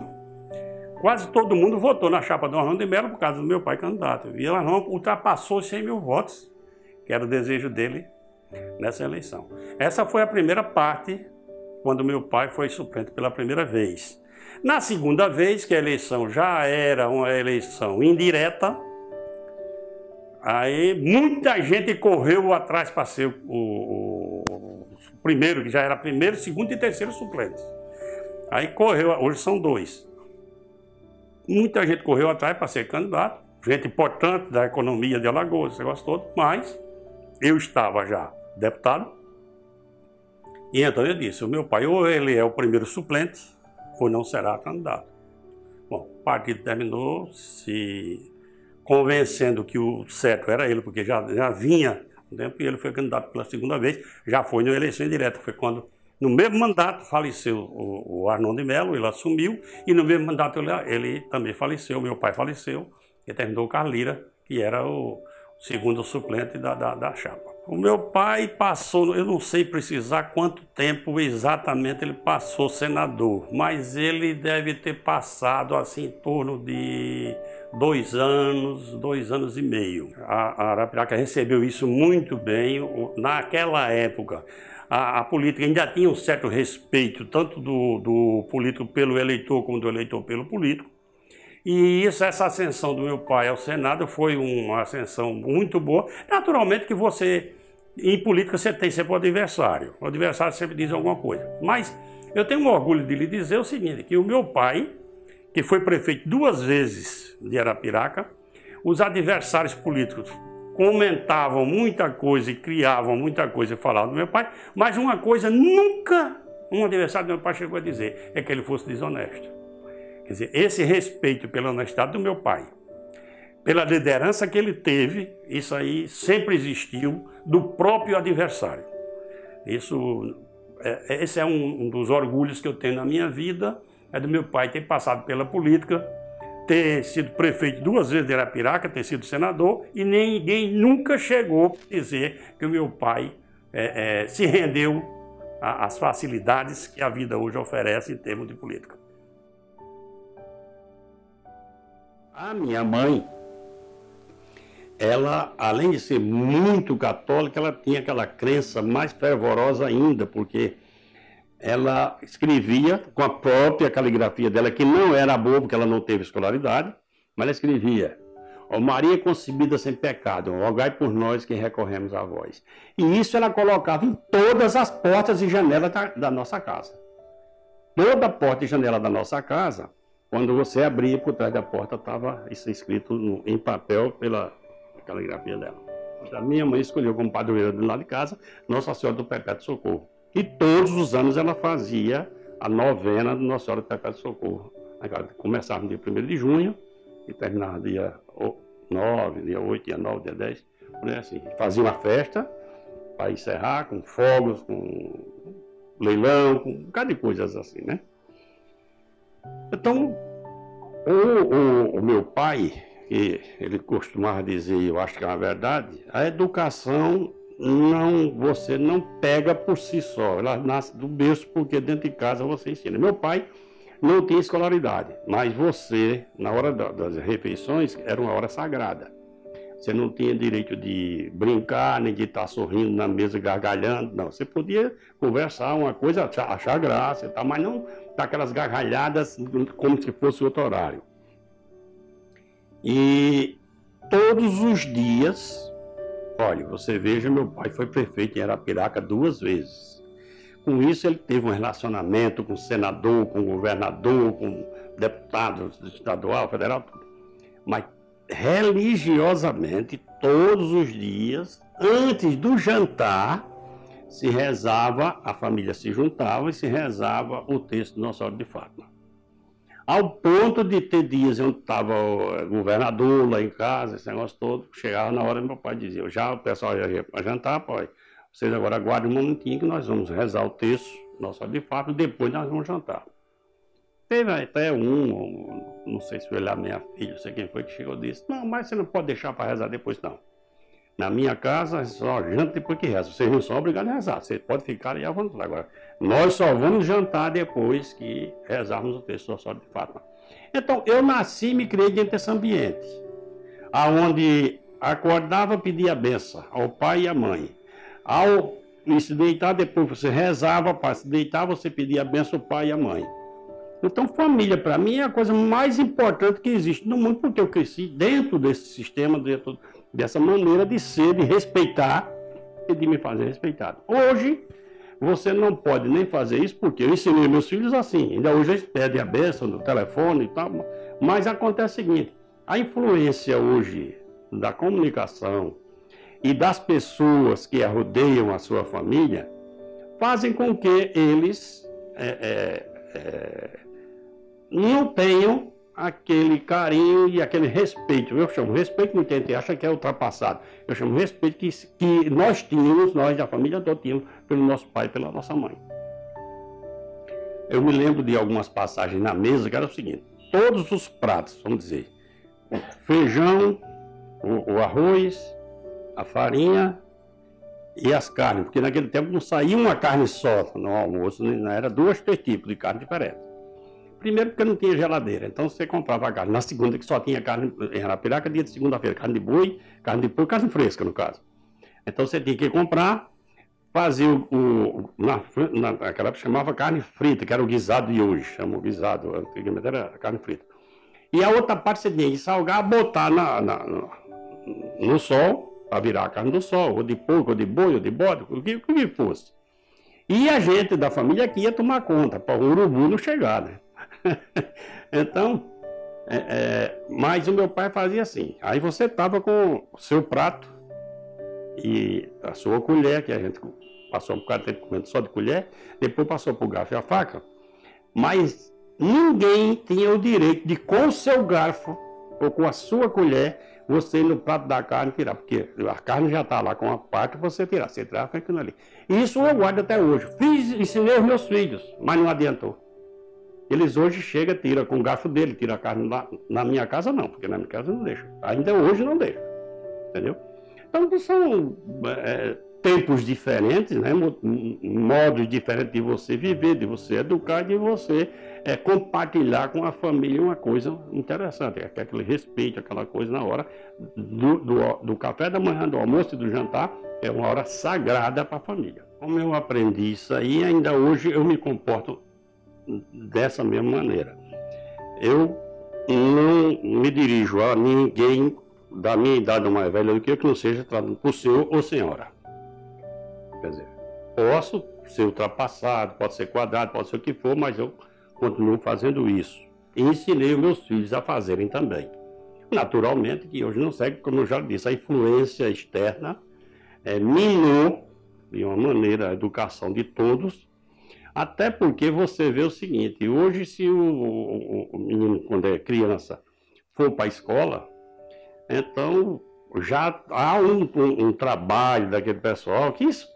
Quase todo mundo votou na chapa do Arnon de Melo por causa do meu pai candidato. E o Arnon ultrapassou os 100 mil votos, que era o desejo dele nessa eleição. Essa foi a primeira parte, quando meu pai foi suplente pela primeira vez. Na segunda vez, que a eleição já era uma eleição indireta, aí muita gente correu atrás para ser o primeiro, que já era primeiro, segundo e terceiro suplente. Aí correu, hoje são 2. Muita gente correu atrás para ser candidato, gente importante da economia de Alagoas, esse negócio todo, mas eu estava já deputado. E então eu disse, o meu pai ou ele é o primeiro suplente, ou não será candidato. Bom, o partido terminou se convencendo que o certo era ele, porque já vinha um tempo, e ele foi candidato pela segunda vez, já foi na eleição indireta, foi quando, no mesmo mandato, faleceu o Arnon de Mello, ele assumiu, e no mesmo mandato ele também faleceu, meu pai faleceu, e terminou o Carlos Lira, que era o segundo suplente da chapa. O meu pai passou, eu não sei precisar quanto tempo exatamente ele passou senador, mas ele deve ter passado assim em torno de 2 anos e meio. A Arapiraca recebeu isso muito bem. Naquela época, a política ainda tinha um certo respeito, tanto do político pelo eleitor como do eleitor pelo político. E essa ascensão do meu pai ao Senado foi uma ascensão muito boa. Naturalmente que em política você tem sempre o adversário. O adversário sempre diz alguma coisa. Mas eu tenho um orgulho de lhe dizer o seguinte, que o meu pai, que foi prefeito 2 vezes de Arapiraca, os adversários políticos comentavam muita coisa e criavam muita coisa e falavam do meu pai, mas uma coisa nunca um adversário do meu pai chegou a dizer, é que ele fosse desonesto. Quer dizer, esse respeito pela honestidade do meu pai, pela liderança que ele teve, isso aí sempre existiu do próprio adversário. Esse é um dos orgulhos que eu tenho na minha vida, é do meu pai ter passado pela política, ter sido prefeito 2 vezes de Arapiraca, ter sido senador, e ninguém nunca chegou a dizer que o meu pai se rendeu às facilidades que a vida hoje oferece em termos de política. A minha mãe, ela, além de ser muito católica, ela tinha aquela crença mais fervorosa ainda, porque ela escrevia com a própria caligrafia dela, que não era boa, porque ela não teve escolaridade, mas ela escrevia: ó Maria concebida sem pecado, rogai por nós que recorremos a vós. E isso ela colocava em todas as portas e janelas da nossa casa. Toda porta e janela da nossa casa, quando você abria, por trás da porta estava isso escrito em papel pela caligrafia dela. A minha mãe escolheu como padroeira do lado de casa Nossa Senhora do Perpétuo Socorro. E todos os anos ela fazia a novena do Nossa Senhora do Perpétuo Socorro. Começava no dia 1º de junho e terminava dia 9, dia 8, dia 9, dia 10. Assim. Fazia uma festa para encerrar com fogos, com leilão, com um bocado de coisas assim, né? Então, o meu pai, que ele costumava dizer, eu acho que é uma verdade, a educação você não pega por si só, ela nasce do berço, porque dentro de casa você ensina. Meu pai não tinha escolaridade, mas você, na hora das refeições, era uma hora sagrada. Você não tinha direito de brincar, nem de estar sorrindo na mesa, gargalhando, não. Você podia conversar uma coisa, achar graça, mas não dar aquelas gargalhadas como se fosse outro horário. E todos os dias, olha, você veja, meu pai foi prefeito em Arapiraca 2 vezes. Com isso ele teve um relacionamento com o senador, com o governador, com deputado estadual, federal, tudo. Mas religiosamente, todos os dias, antes do jantar, se rezava, a família se juntava e se rezava o texto do Nossa Senhora de Fátima. Ao ponto de ter dias onde estava o governador lá em casa, esse negócio todo, chegava na hora, meu pai dizia: já o pessoal já ia para jantar, pai, vocês agora aguardem um momentinho que nós vamos rezar o texto do Nossa Senhora de Fátima e depois nós vamos jantar. Teve até não sei se foi lá minha filha, não sei quem foi que chegou e disse: não, mas você não pode deixar para rezar depois, não. Na minha casa, só janta depois que reza. Vocês não são obrigados a rezar, vocês podem ficar aí à vontade. Agora, nós só vamos jantar depois que rezarmos o texto do Nossa Senhora de Fátima. Então, eu nasci e me criei dentro desse ambiente, aonde acordava, pedia a benção ao pai e à mãe. Ao se deitar, depois você rezava, para se deitar, você pedia a benção ao pai e à mãe. Então, família, para mim, é a coisa mais importante que existe no mundo, porque eu cresci dentro desse sistema, dentro dessa maneira de ser, de respeitar e de me fazer respeitado. Hoje, você não pode nem fazer isso, porque eu ensinei meus filhos assim. Ainda hoje eles pedem a bênção no telefone e tal, mas acontece o seguinte: a influência hoje da comunicação e das pessoas que rodeiam a sua família fazem com que eles não tenham aquele carinho e aquele respeito. Eu chamo respeito, muita gente acha que é ultrapassado. Eu chamo respeito que nós tínhamos, nós da família toda tínhamos, pelo nosso pai e pela nossa mãe. Eu me lembro de algumas passagens na mesa que era o seguinte: todos os pratos, vamos dizer, o feijão, o arroz, a farinha e as carnes, porque naquele tempo não saía uma carne só no almoço, era 2, 3 tipos de carne diferentes. Primeiro porque não tinha geladeira, então você comprava a carne. Na segunda que só tinha carne em Arapiraca, dia de segunda-feira, carne de boi, carne fresca no caso. Então você tinha que comprar, fazer naquela época chamava carne frita, que era o guisado de hoje, chama o guisado, antigamente era carne frita. E a outra parte você tinha que salgar, botar no sol, para virar a carne do sol, ou de porco, ou de boi, ou de bode, o que fosse. E a gente da família aqui ia tomar conta, para o urubu não chegar, né? Então, mas o meu pai fazia assim. Aí você estava com o seu prato e a sua colher, que a gente passou um bocado de tempo comendo só de colher, depois passou para o garfo e a faca, mas ninguém tinha o direito de, com o seu garfo ou com a sua colher, você ir no prato da carne tirar, porque a carne já está lá com a parte, você tirar, você tirar, fica aquilo ali. Isso eu guardo até hoje. Ensinei os meus filhos, mas não adiantou. Eles hoje chegam, tiram com o garfo dele, tiram a carne lá. Na minha casa não, porque na minha casa não deixa. Ainda hoje não deixa, entendeu? Então são tempos diferentes, né? Modos diferentes de você viver, de você educar, de você compartilhar com a família uma coisa interessante. Aquele respeito, aquela coisa na hora do café da manhã, do almoço e do jantar, é uma hora sagrada para a família. Como eu aprendi isso aí, ainda hoje eu me comporto dessa mesma maneira. Eu não me dirijo a ninguém da minha idade ou mais velha do que eu, que não seja tratado por senhor ou senhora. Quer dizer, posso ser ultrapassado, pode ser quadrado, pode ser o que for, mas eu continuo fazendo isso. E ensinei os meus filhos a fazerem também. Naturalmente que hoje não segue, como eu já disse, a influência externa minou de uma maneira a educação de todos. Até porque você vê o seguinte: hoje, se o menino, quando é criança, for para a escola, então já há um trabalho daquele pessoal, que isso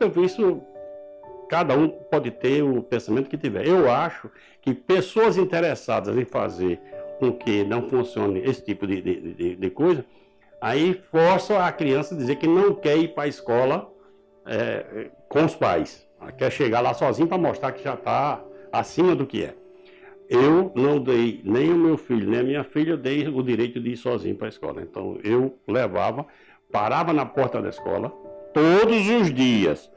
cada um pode ter o pensamento que tiver. Eu acho que pessoas interessadas em fazer com que não funcione esse tipo de coisa, aí força a criança a dizer que não quer ir para a escola com os pais. Quer chegar lá sozinho para mostrar que já está acima do que é. Eu não dei, nem o meu filho, nem a minha filha, eu dei o direito de ir sozinho para a escola. Então eu levava, parava na porta da escola, todos os dias,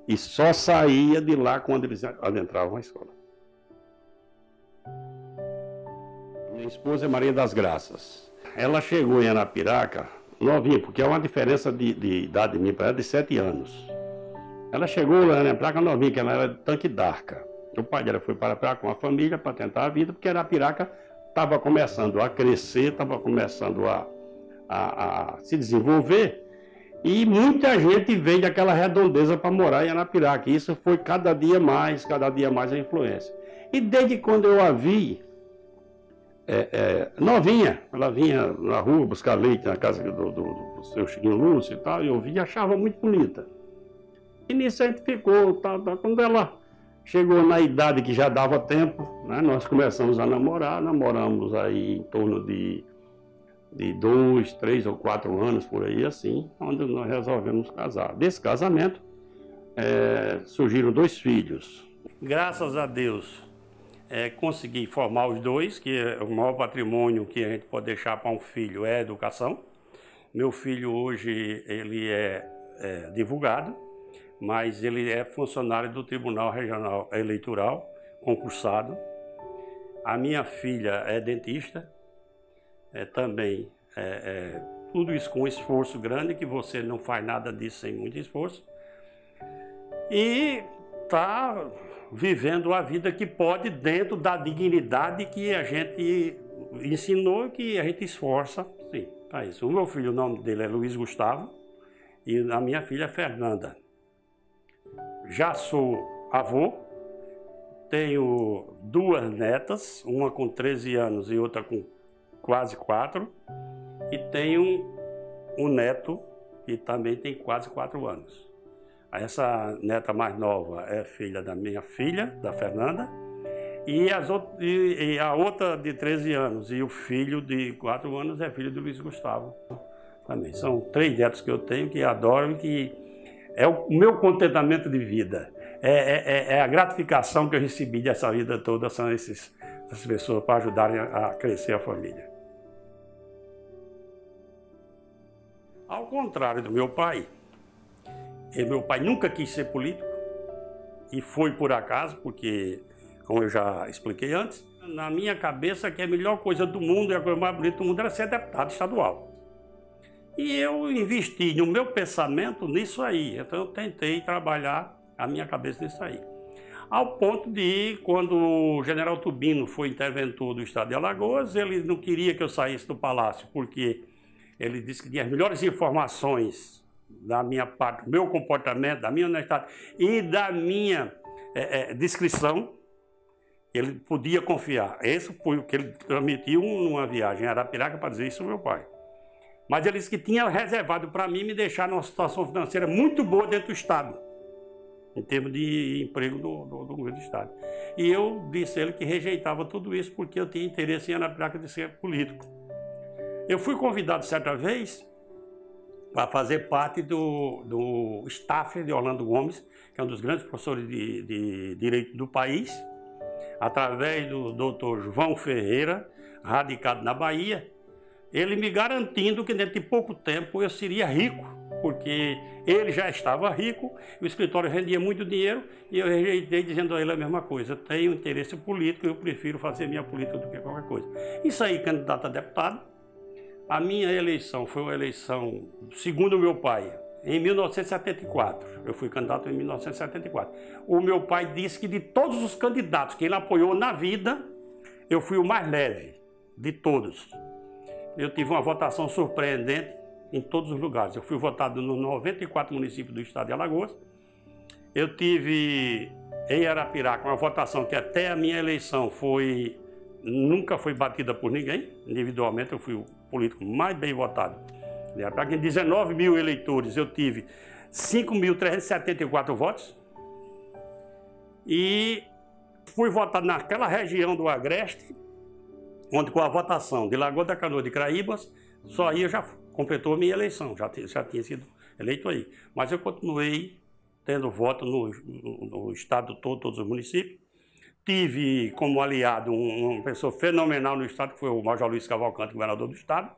e só saía de lá quando eles adentravam a escola. Minha esposa é Maria das Graças. Ela chegou em Arapiraca novinha, porque é uma diferença de idade minha para ela de 7 anos. Ela chegou lá na placa novinha, que ela era de Tanque d'Arca. O pai dela foi para Arapiraca com a família para tentar a vida, porque Arapiraca estava começando a crescer, estava começando a se desenvolver, e muita gente veio daquela redondeza para morar em Arapiraca. E isso foi cada dia mais a influência. E desde quando eu a vi, novinha, ela vinha na rua buscar leite na casa do seu Chiquinho Lúcio e tal, e eu vi e achava muito bonita. E nisso a gente ficou, quando ela chegou na idade que já dava tempo, né, nós começamos a namorar, namoramos aí em torno de 2, 3 ou 4 anos, por aí assim, onde nós resolvemos casar. Desse casamento, surgiram 2 filhos. Graças a Deus, consegui formar os 2, que o maior patrimônio que a gente pode deixar para um filho é a educação. Meu filho hoje, ele é advogado, mas ele é funcionário do Tribunal Regional Eleitoral, concursado. A minha filha é dentista, também tudo isso com esforço grande, que você não faz nada disso sem muito esforço. E está vivendo a vida que pode dentro da dignidade que a gente ensinou, que a gente esforça. Sim, tá isso. O meu filho, o nome dele é Luiz Gustavo, e a minha filha é Fernanda. Já sou avô, tenho 2 netas, uma com 13 anos e outra com quase 4, e tenho um neto que também tem quase 4 anos. Essa neta mais nova é filha da minha filha, da Fernanda, e a outra de 13 anos, e o filho de 4 anos é filho do Luiz Gustavo. Também. São 3 netos que eu tenho, que adoro e que é o meu contentamento de vida. É a gratificação que eu recebi dessa vida toda, são essas pessoas para ajudarem a crescer a família. Ao contrário do meu pai nunca quis ser político e foi por acaso, porque, como eu já expliquei antes, na minha cabeça que a melhor coisa do mundo e a coisa mais bonita do mundo era ser deputado estadual. E eu investi no meu pensamento nisso aí, então eu tentei trabalhar a minha cabeça nisso aí. Ao ponto de, quando o general Tubino foi interventor do estado de Alagoas, ele não queria que eu saísse do palácio, porque ele disse que tinha as melhores informações da minha parte, do meu comportamento, da minha honestidade e da minha discrição, ele podia confiar. Esse foi o que ele transmitiu numa viagem a Arapiraca para dizer isso ao meu pai. Mas ele disse que tinha reservado para mim me deixar numa situação financeira muito boa dentro do Estado, em termos de emprego do governo do Estado. E eu disse a ele que rejeitava tudo isso porque eu tinha interesse em Arapiraca de ser político. Eu fui convidado certa vez para fazer parte do staff de Orlando Gomes, que é um dos grandes professores de direito do país, através do doutor João Ferreira, radicado na Bahia, ele me garantindo que dentro de pouco tempo eu seria rico, porque ele já estava rico, o escritório rendia muito dinheiro, e eu rejeitei dizendo a ele a mesma coisa: eu tenho interesse político, eu prefiro fazer minha política do que qualquer coisa. Isso aí, candidato a deputado. A minha eleição foi uma eleição, segundo o meu pai, em 1974. Eu fui candidato em 1974. O meu pai disse que de todos os candidatos que ele apoiou na vida, eu fui o mais leve de todos. Eu tive uma votação surpreendente em todos os lugares. Eu fui votado nos 94 municípios do estado de Alagoas. Eu tive em Arapiraca uma votação que até a minha eleição nunca foi batida por ninguém. Individualmente eu fui o político mais bem votado. Em 19 mil eleitores eu tive 5.374 votos. E fui votado naquela região do Agreste, onde com a votação de Lagoa da Canoa de Craíbas, só aí eu já completou a minha eleição, já tinha sido eleito aí. Mas eu continuei tendo voto no estado todo, todos os municípios. Tive como aliado uma pessoa fenomenal no estado, que foi o Major Luiz Cavalcante, governador do estado,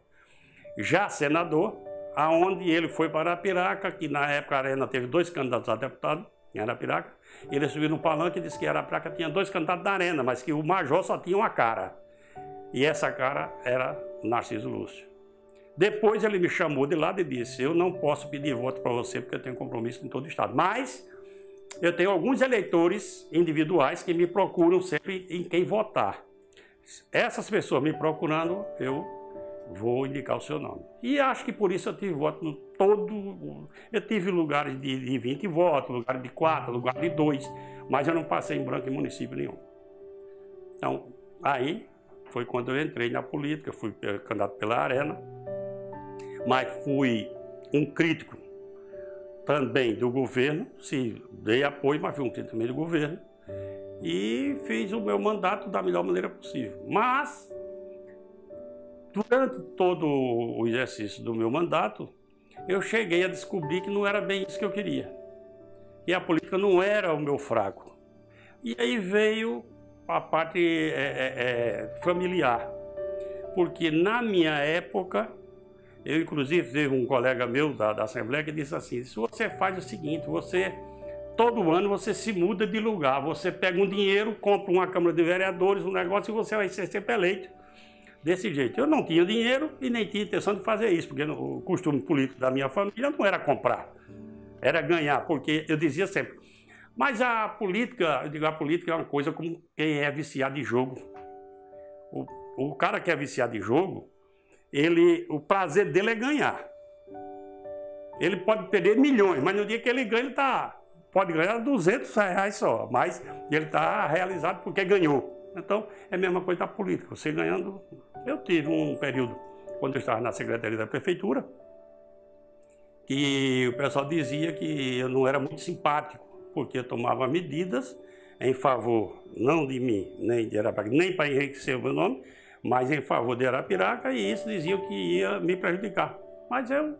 já senador, aonde ele foi para Arapiraca, que na época a Arena teve 2 candidatos a deputado em Arapiraca. Ele subiu no palanque e disse que Arapiraca tinha 2 candidatos da Arena, mas que o Major só tinha uma cara. E essa cara era Narciso Lúcio. Depois ele me chamou de lado e disse: eu não posso pedir voto para você porque eu tenho compromisso em todo o estado. Mas eu tenho alguns eleitores individuais que me procuram sempre em quem votar. Essas pessoas me procurando, eu vou indicar o seu nome. E acho que por isso eu tive voto no todo. Eu tive lugares de 20 votos, lugares de 4, lugares de 2, mas eu não passei em branco em município nenhum. Então, aí foi quando eu entrei na política, fui candidato pela Arena, mas fui um crítico também do governo, sim, dei apoio, mas fui um crítico também do governo, e fiz o meu mandato da melhor maneira possível. Mas, durante todo o exercício do meu mandato, eu cheguei a descobrir que não era bem isso que eu queria. E a política não era o meu fraco. E aí veio a parte familiar, porque na minha época, eu inclusive teve um colega meu da Assembleia que disse assim: se você faz o seguinte, todo ano você se muda de lugar, você pega um dinheiro, compra uma Câmara de Vereadores, um negócio, e você vai ser sempre eleito desse jeito. Eu não tinha dinheiro e nem tinha intenção de fazer isso, porque o costume político da minha família não era comprar, era ganhar, porque eu dizia sempre: mas a política, eu digo, a política é uma coisa como quem é viciado de jogo. O cara que é viciado de jogo, o prazer dele é ganhar. Ele pode perder milhões, mas no dia que ele ganha, ele pode ganhar R$200 só, mas ele está realizado porque ganhou. Então, é a mesma coisa da política. Você ganhando, Eu tive um período, quando eu estava na Secretaria da Prefeitura, que o pessoal dizia que eu não era muito simpático, porque eu tomava medidas em favor, não de mim, nem de Arapiraca, nem para enriquecer o meu nome, mas em favor de Arapiraca, e isso diziam que ia me prejudicar. Mas eu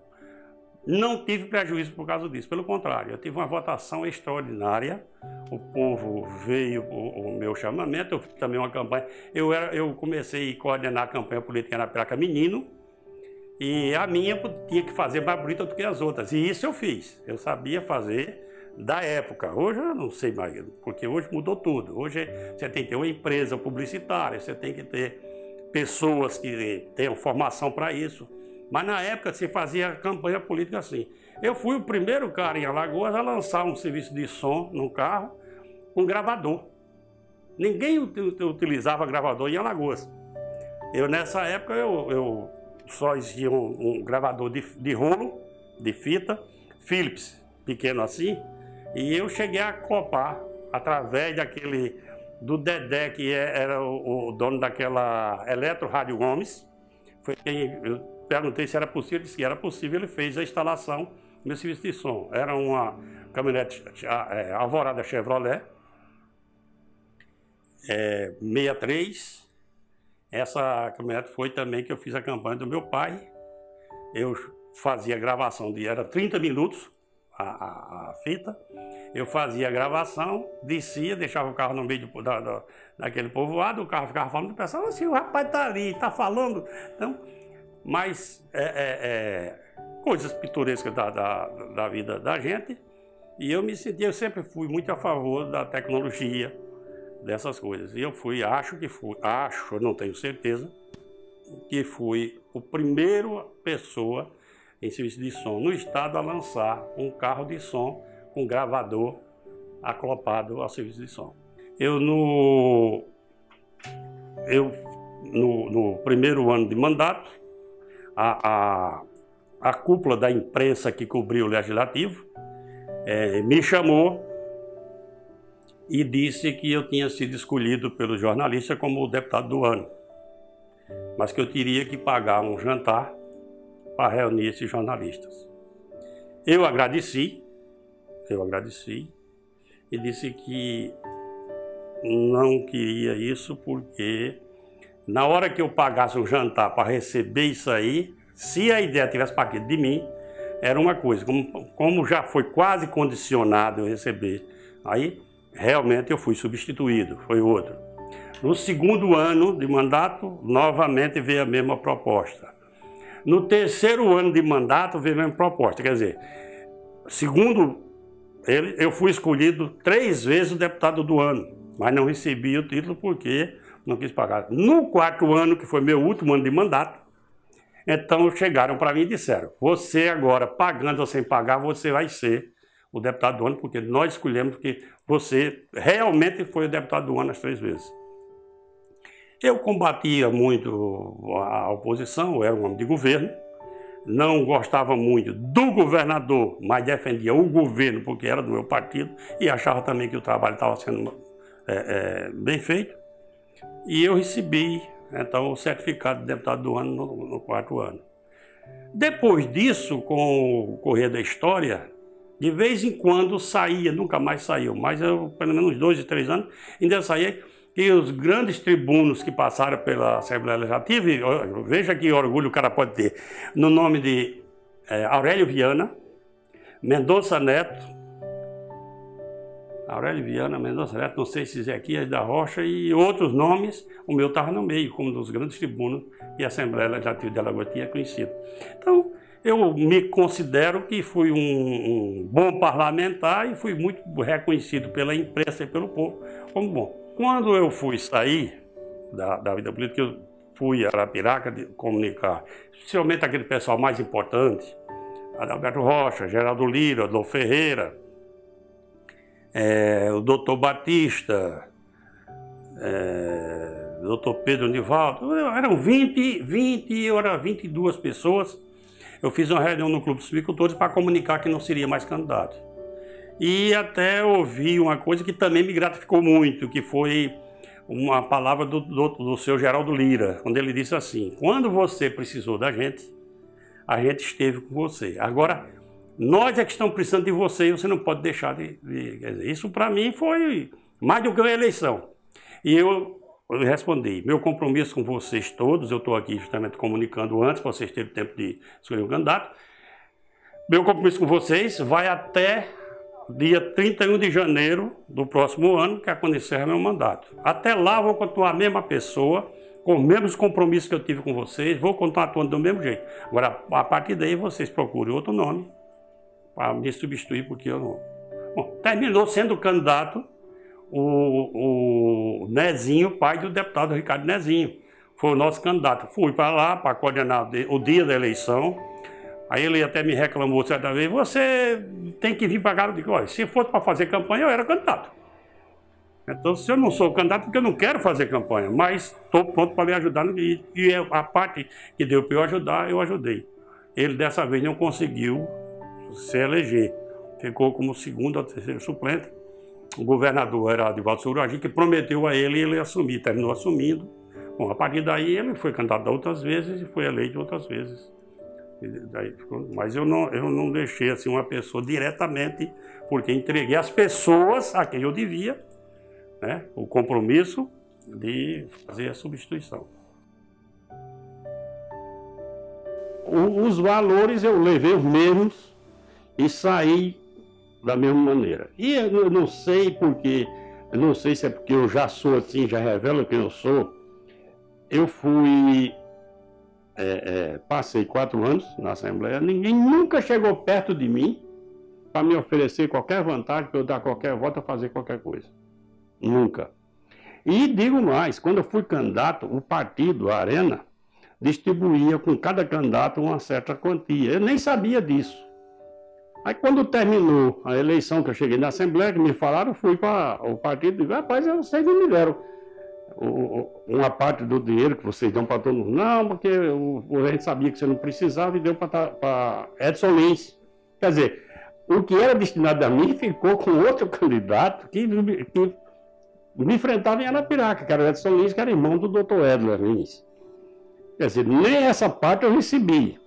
não tive prejuízo por causa disso, pelo contrário, eu tive uma votação extraordinária, o povo veio o meu chamamento, eu fiz também uma campanha, eu comecei a coordenar a campanha política em Arapiraca menino, e a minha tinha que fazer mais bonita do que as outras, e isso eu fiz, eu sabia fazer da época. Hoje eu não sei mais, porque hoje mudou tudo, hoje você tem que ter uma empresa publicitária, você tem que ter pessoas que tenham formação para isso. Mas na época se fazia campanha política assim. Eu fui o primeiro cara em Alagoas a lançar um serviço de som no carro com gravador. Ninguém utilizava gravador em Alagoas. Nessa época eu só existia um gravador de rolo, de fita, Philips, pequeno assim, e eu cheguei a acoplar através do Dedé, que era o dono daquela Eletro Rádio Gomes. Foi quem eu perguntei se era possível, disse que era possível, ele fez a instalação do meu serviço de som. Era uma caminhonete Alvorada Chevrolet, 63. Essa caminhonete foi também que eu fiz a campanha do meu pai. Eu fazia gravação era 30 minutos a fita. Eu fazia a gravação, descia, deixava o carro no meio daquele povoado, o carro ficava falando, o pessoal assim, o rapaz tá ali, tá falando. Então, mas coisas pitorescas da vida da gente. E eu sempre fui muito a favor da tecnologia, dessas coisas. E eu acho, não tenho certeza, que fui o primeiro pessoa em serviço de som no estado a lançar um carro de som com gravador acoplado ao serviço de som. No primeiro ano de mandato, a cúpula da imprensa que cobriu o Legislativo me chamou e disse que eu tinha sido escolhido pelo jornalista como o deputado do ano, mas que eu teria que pagar um jantar para reunir esses jornalistas. Eu agradeci e disse que não queria isso porque na hora que eu pagasse o jantar para receber isso aí, se a ideia tivesse partido de mim, era uma coisa, como já foi quase condicionado eu receber, aí realmente eu fui substituído, foi outro. No segundo ano de mandato, novamente veio a mesma proposta. No terceiro ano de mandato veio a mesma proposta, quer dizer, segundo ele, eu fui escolhido 3 vezes o deputado do ano, mas não recebi o título porque não quis pagar. No quarto ano, que foi meu último ano de mandato, então chegaram para mim e disseram, você agora, pagando ou sem pagar, você vai ser o deputado do ano, porque nós escolhemos que você realmente foi o deputado do ano as 3 vezes. Eu combatia muito a oposição, eu era um homem de governo, não gostava muito do governador, mas defendia o governo porque era do meu partido e achava também que o trabalho estava sendo bem feito. E eu recebi, então, o certificado de deputado do ano no quarto ano. Depois disso, com o correr da história, de vez em quando saía, nunca mais saiu, mas eu, pelo menos 2 e 3 anos, ainda saía, e os grandes tribunos que passaram pela Assembleia Legislativa, veja que orgulho o cara pode ter, no nome de Aurélio Viana, Mendonça Neto, não sei se Zequias da Rocha e outros nomes, o meu estava no meio, como dos grandes tribunos que a Assembleia Legislativa de Alagoas tinha conhecido. Então, eu me considero que fui um bom parlamentar e fui muito reconhecido pela imprensa e pelo povo como bom. Quando eu fui sair da vida política, eu fui a Arapiraca comunicar, especialmente aquele pessoal mais importante, Adalberto Rocha, Geraldo Lira, Adolfo Ferreira, o doutor Batista, o doutor Pedro Nivaldo, eram 22 pessoas. Eu fiz uma reunião no Clube dos Suicultores para comunicar que não seria mais candidato. E até ouvi uma coisa que também me gratificou muito, que foi uma palavra do seu Geraldo Lira, quando ele disse assim: quando você precisou da gente, a gente esteve com você. Agora, nós é que estamos precisando de você e você não pode deixar de quer dizer, isso para mim foi mais do que uma eleição. E eu respondi: meu compromisso com vocês todos, eu estou aqui justamente comunicando antes, para vocês terem tempo de escolher um candidato. Meu compromisso com vocês vai até dia 31 de janeiro do próximo ano, que é quando encerra meu mandato. Até lá eu vou continuar a mesma pessoa, com os mesmos compromissos que eu tive com vocês, vou continuar atuando do mesmo jeito. Agora, a partir daí, vocês procurem outro nome para me substituir, porque eu não... Bom, terminou sendo candidato o Nezinho, pai do deputado Ricardo Nezinho. Foi o nosso candidato. Fui para lá para coordenar o dia da eleição. Aí ele até me reclamou certa vez: você tem que vir para cá. Eu digo: olha, se fosse para fazer campanha, eu era candidato. Então, se eu não sou candidato, porque eu não quero fazer campanha, mas estou pronto para lhe ajudar. E a parte que deu para eu ajudar, eu ajudei. Ele, dessa vez, não conseguiu se eleger. Ficou como segundo ou terceiro suplente. O governador era Adivaldo Suragi, que prometeu a ele assumir. Terminou assumindo. Bom, a partir daí, ele foi candidato outras vezes e foi eleito outras vezes. Mas eu não deixei assim uma pessoa diretamente, porque entreguei às pessoas a quem eu devia, né, o compromisso de fazer a substituição. Os valores eu levei os mesmos e saí da mesma maneira. E eu não sei porque, eu não sei se é porque eu já sou assim, já revelo quem eu sou. Eu fui... passei 4 anos na Assembleia, ninguém nunca chegou perto de mim para me oferecer qualquer vantagem, para eu dar qualquer voto, a fazer qualquer coisa. Nunca. E digo mais, quando eu fui candidato, o partido, a Arena, distribuía com cada candidato uma certa quantia. Eu nem sabia disso. Aí quando terminou a eleição, que eu cheguei na Assembleia, que me falaram, eu fui para o partido e digo: rapaz, eu sei que me deram uma parte do dinheiro que vocês dão para todo mundo. Não, porque a gente sabia que você não precisava e deu para Edson Lins. Quer dizer, o que era destinado a mim ficou com outro candidato que me enfrentava em Arapiraca, que era o Edson Lins, que era irmão do Dr. Edler Lins. Quer dizer, nem essa parte eu recebi.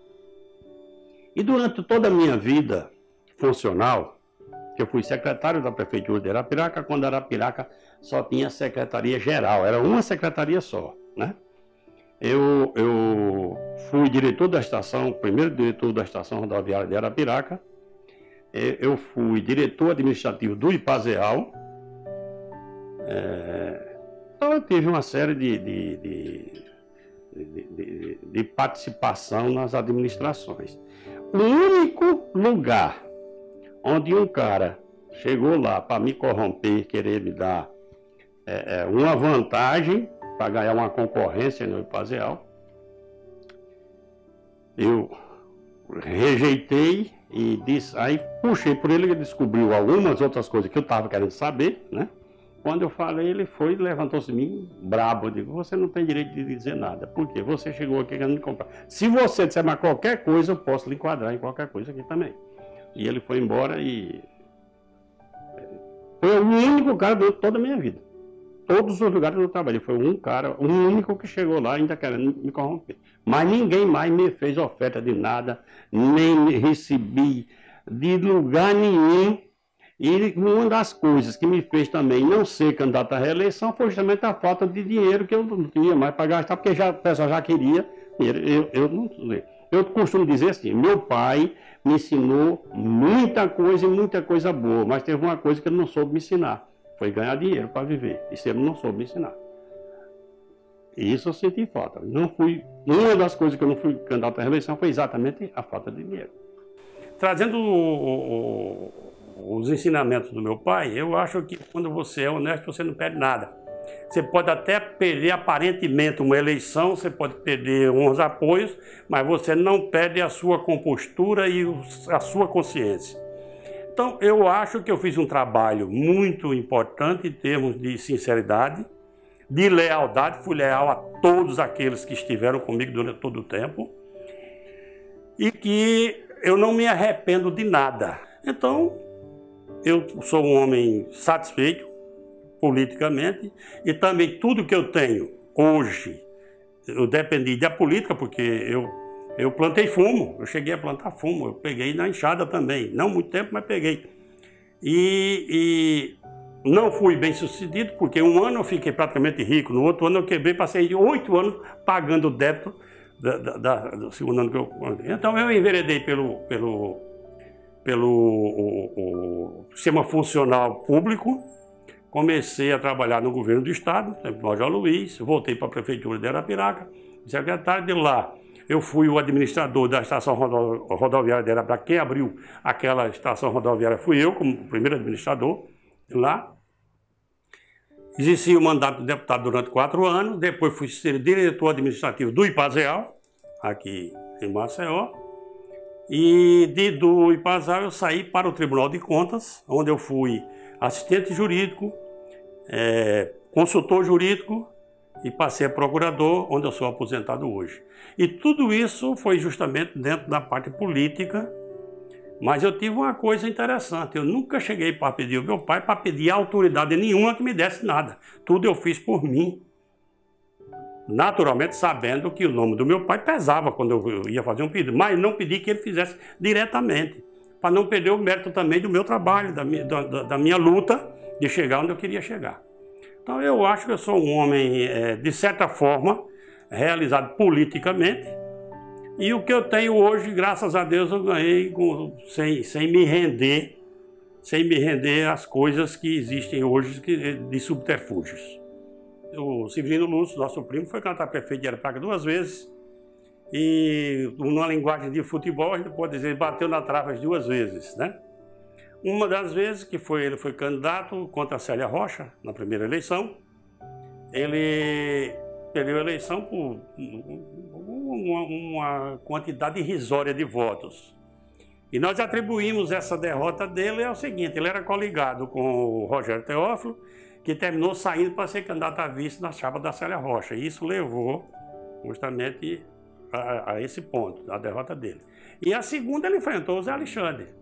E durante toda a minha vida funcional, que eu fui secretário da Prefeitura de Arapiraca, quando Arapiraca só tinha secretaria geral, era uma secretaria só, né? Eu fui diretor da estação, primeiro diretor da estação rodoviária de Arapiraca, eu fui diretor administrativo do Ipazeal, então eu tive uma série de participação nas administrações. O único lugar onde um cara chegou lá para me corromper, querer me dar uma vantagem para ganhar uma concorrência no Ipazeal, eu rejeitei e disse, aí puxei por ele, ele descobriu algumas outras coisas que eu estava querendo saber, né? Quando eu falei, ele foi e levantou-se em mim, brabo. Eu digo: você não tem direito de dizer nada, porque você chegou aqui querendo me comprar. Se você disser mais qualquer coisa, eu posso lhe enquadrar em qualquer coisa aqui também. E ele foi embora e foi o único cara de toda a minha vida. Todos os lugares que eu trabalhei, foi um cara, o único que chegou lá ainda querendo me corromper. Mas ninguém mais me fez oferta de nada, nem recebi de lugar nenhum. E uma das coisas que me fez também não ser candidato à reeleição foi justamente a falta de dinheiro, que eu não tinha mais para gastar, porque o pessoal já queria dinheiro. Eu costumo dizer assim: meu pai me ensinou muita coisa e muita coisa boa, mas teve uma coisa que ele não soube me ensinar, foi ganhar dinheiro para viver. Isso ele não soube me ensinar. E isso eu senti falta. Uma das coisas que eu não fui candidato à reeleição foi exatamente a falta de dinheiro. Trazendo os ensinamentos do meu pai, eu acho que quando você é honesto, você não perde nada. Você pode até perder aparentemente uma eleição, você pode perder uns apoios, mas você não perde a sua compostura e a sua consciência. Então, eu acho que eu fiz um trabalho muito importante em termos de sinceridade, de lealdade. Fui leal a todos aqueles que estiveram comigo durante todo o tempo e que eu não me arrependo de nada. Então, eu sou um homem satisfeito politicamente, e também tudo que eu tenho hoje, eu dependi da política, porque eu plantei fumo, eu cheguei a plantar fumo, eu peguei na enxada também, não muito tempo, mas peguei. E não fui bem sucedido, porque um ano eu fiquei praticamente rico, no outro ano eu quebrei, passei 8 anos pagando o débito do segundo ano que eu... Então eu enveredei pelo sistema funcional público, comecei a trabalhar no governo do estado, no Major Luiz, voltei para a prefeitura de Arapiraca, secretário de lá. Eu fui o administrador da estação rodoviária de Arapiraca. Quem abriu aquela estação rodoviária fui eu, como primeiro administrador de lá. Exerci o mandato de deputado durante 4 anos, depois fui ser diretor administrativo do Ipazeal, aqui em Maceió. E do Ipazeal eu saí para o Tribunal de Contas, onde eu fui assistente jurídico, consultor jurídico e passei a procurador, onde eu sou aposentado hoje. E tudo isso foi justamente dentro da parte política, mas eu tive uma coisa interessante, eu nunca cheguei para pedir o meu pai, para pedir autoridade nenhuma que me desse nada. Tudo eu fiz por mim. Naturalmente sabendo que o nome do meu pai pesava quando eu ia fazer um pedido, mas não pedi que ele fizesse diretamente, para não perder o mérito também do meu trabalho, da minha luta de chegar onde eu queria chegar. Então eu acho que eu sou um homem, de certa forma, realizado politicamente, e o que eu tenho hoje, graças a Deus, eu ganhei sem me render às coisas que existem hoje de subterfúgios. O Severino Lúcio, nosso primo, foi candidato a prefeito de Arapiraca 2 vezes, e numa linguagem de futebol, a gente pode dizer, bateu na trave as 2 vezes, né? Uma das vezes que ele foi candidato contra a Célia Rocha, na primeira eleição, ele perdeu a eleição por uma quantidade irrisória de votos. E nós atribuímos essa derrota dele ao seguinte: ele era coligado com o Rogério Teófilo, que terminou saindo para ser candidato a vice na chapa da Célia Rocha. E isso levou justamente a esse ponto, a derrota dele. E a segunda, ele enfrentou o Zé Alexandre.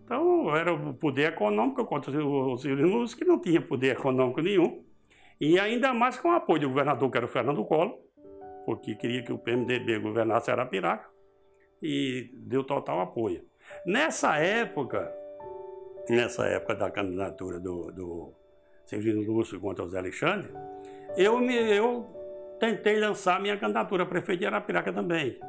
Então, era o poder econômico contra o Severino Lúcio, que não tinha poder econômico nenhum. E ainda mais com o apoio do governador, que era o Fernando Collor, porque queria que o PMDB governasse Arapiraca, e deu total apoio. Nessa época da candidatura do Severino Lúcio contra o Zé Alexandre, eu tentei lançar minha candidatura a prefeito de Arapiraca também.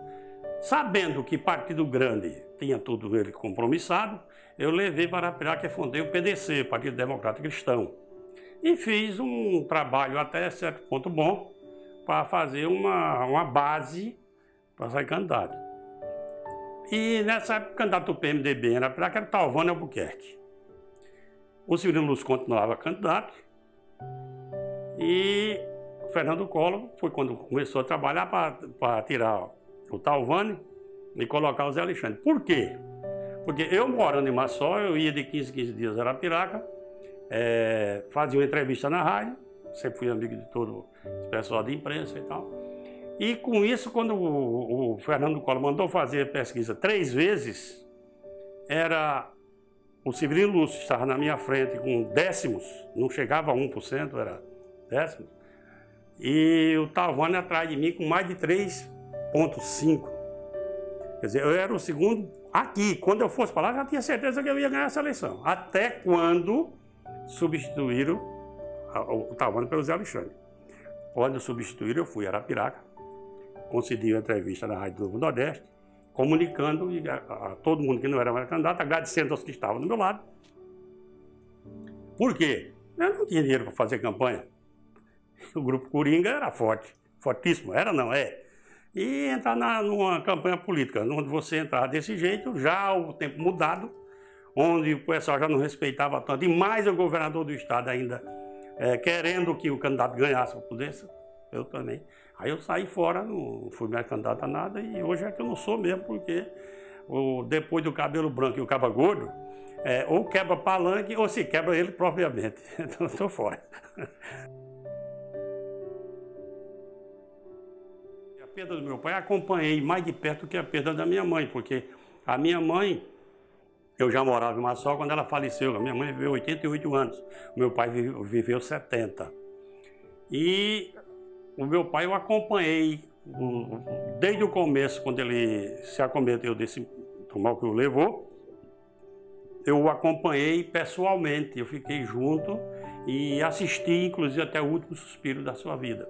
Sabendo que partido grande tinha tudo ele compromissado, eu levei para Arapiraca e fundei o PDC, Partido Democrata Cristão. E fiz um trabalho até certo ponto bom para fazer uma base para sair candidato. E nessa época, o candidato do PMDB em Arapiraca era Talvani Albuquerque. O Severino Lúcio continuava candidato e o Fernando Collor foi quando começou a trabalhar para tirar o Talvani e colocar o Zé Alexandre. Por quê? Porque eu morando em Maceió, eu ia de 15 dias a Arapiraca, fazia uma entrevista na rádio, sempre fui amigo de todo o pessoal de imprensa e tal. E com isso, quando o Fernando Collor mandou fazer a pesquisa 3 vezes, era o Severino Lúcio estava na minha frente com décimos, não chegava a 1%, era décimos, e o Talvani atrás de mim com mais de 3,5%. Quer dizer, eu era o segundo aqui. Quando eu fosse para lá, já tinha certeza que eu ia ganhar essa eleição. Até quando substituíram o Talvani pelo Zé Alexandre. Quando substituíram, eu fui a Arapiraca, concedi uma entrevista na Rádio do Nordeste, comunicando a todo mundo que não era mais candidato, agradecendo aos que estavam do meu lado. Por quê? Eu não tinha dinheiro para fazer campanha. O grupo Coringa era forte, fortíssimo, era não, é. E entrar numa campanha política, onde você entrar desse jeito, já o tempo mudado, onde o pessoal já não respeitava tanto, e mais o governador do estado ainda querendo que o candidato ganhasse o poder, eu também. Aí eu saí fora, não fui mais candidato a nada, e hoje é que eu não sou mesmo, porque depois do cabelo branco e o cabo gordo, ou quebra palanque, ou se quebra ele propriamente. Então eu estou fora. A perda do meu pai acompanhei mais de perto que a perda da minha mãe, porque a minha mãe, Eu já morava em Maceió quando ela faleceu. A minha mãe viveu 88 anos, o meu pai viveu 70. E o meu pai eu acompanhei desde o começo, quando ele se acometeu desse mal que o levou. Eu o acompanhei pessoalmente, eu fiquei junto e assisti, inclusive, até o último suspiro da sua vida.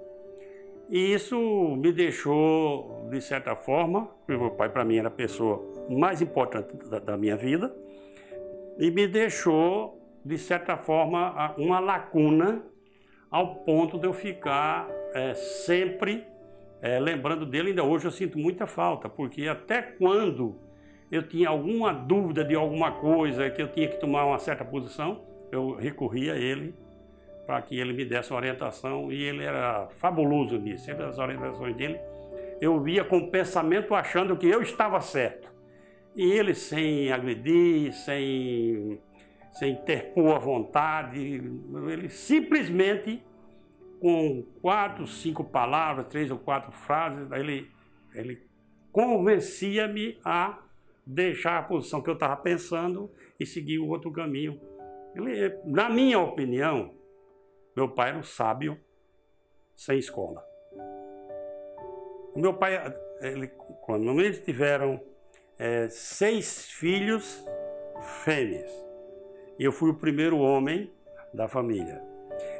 E isso me deixou, de certa forma, porque meu pai para mim era a pessoa mais importante da minha vida, e me deixou, de certa forma, uma lacuna ao ponto de eu ficar sempre lembrando dele. Ainda hoje eu sinto muita falta, porque até quando eu tinha alguma dúvida de alguma coisa, que eu tinha que tomar uma certa posição, eu recorria a ele para que ele me desse uma orientação, e ele era fabuloso nisso. Sempre as orientações dele, eu via com o pensamento achando que eu estava certo. E ele, sem agredir, sem interpor a vontade, ele simplesmente, com 4, 5 palavras, 3 ou 4 frases, ele convencia-me a deixar a posição que eu estava pensando e seguir o outro caminho. Na minha opinião, meu pai era um sábio sem escola. O meu pai, quando eles tiveram 6 filhos fêmeas, e eu fui o primeiro homem da família.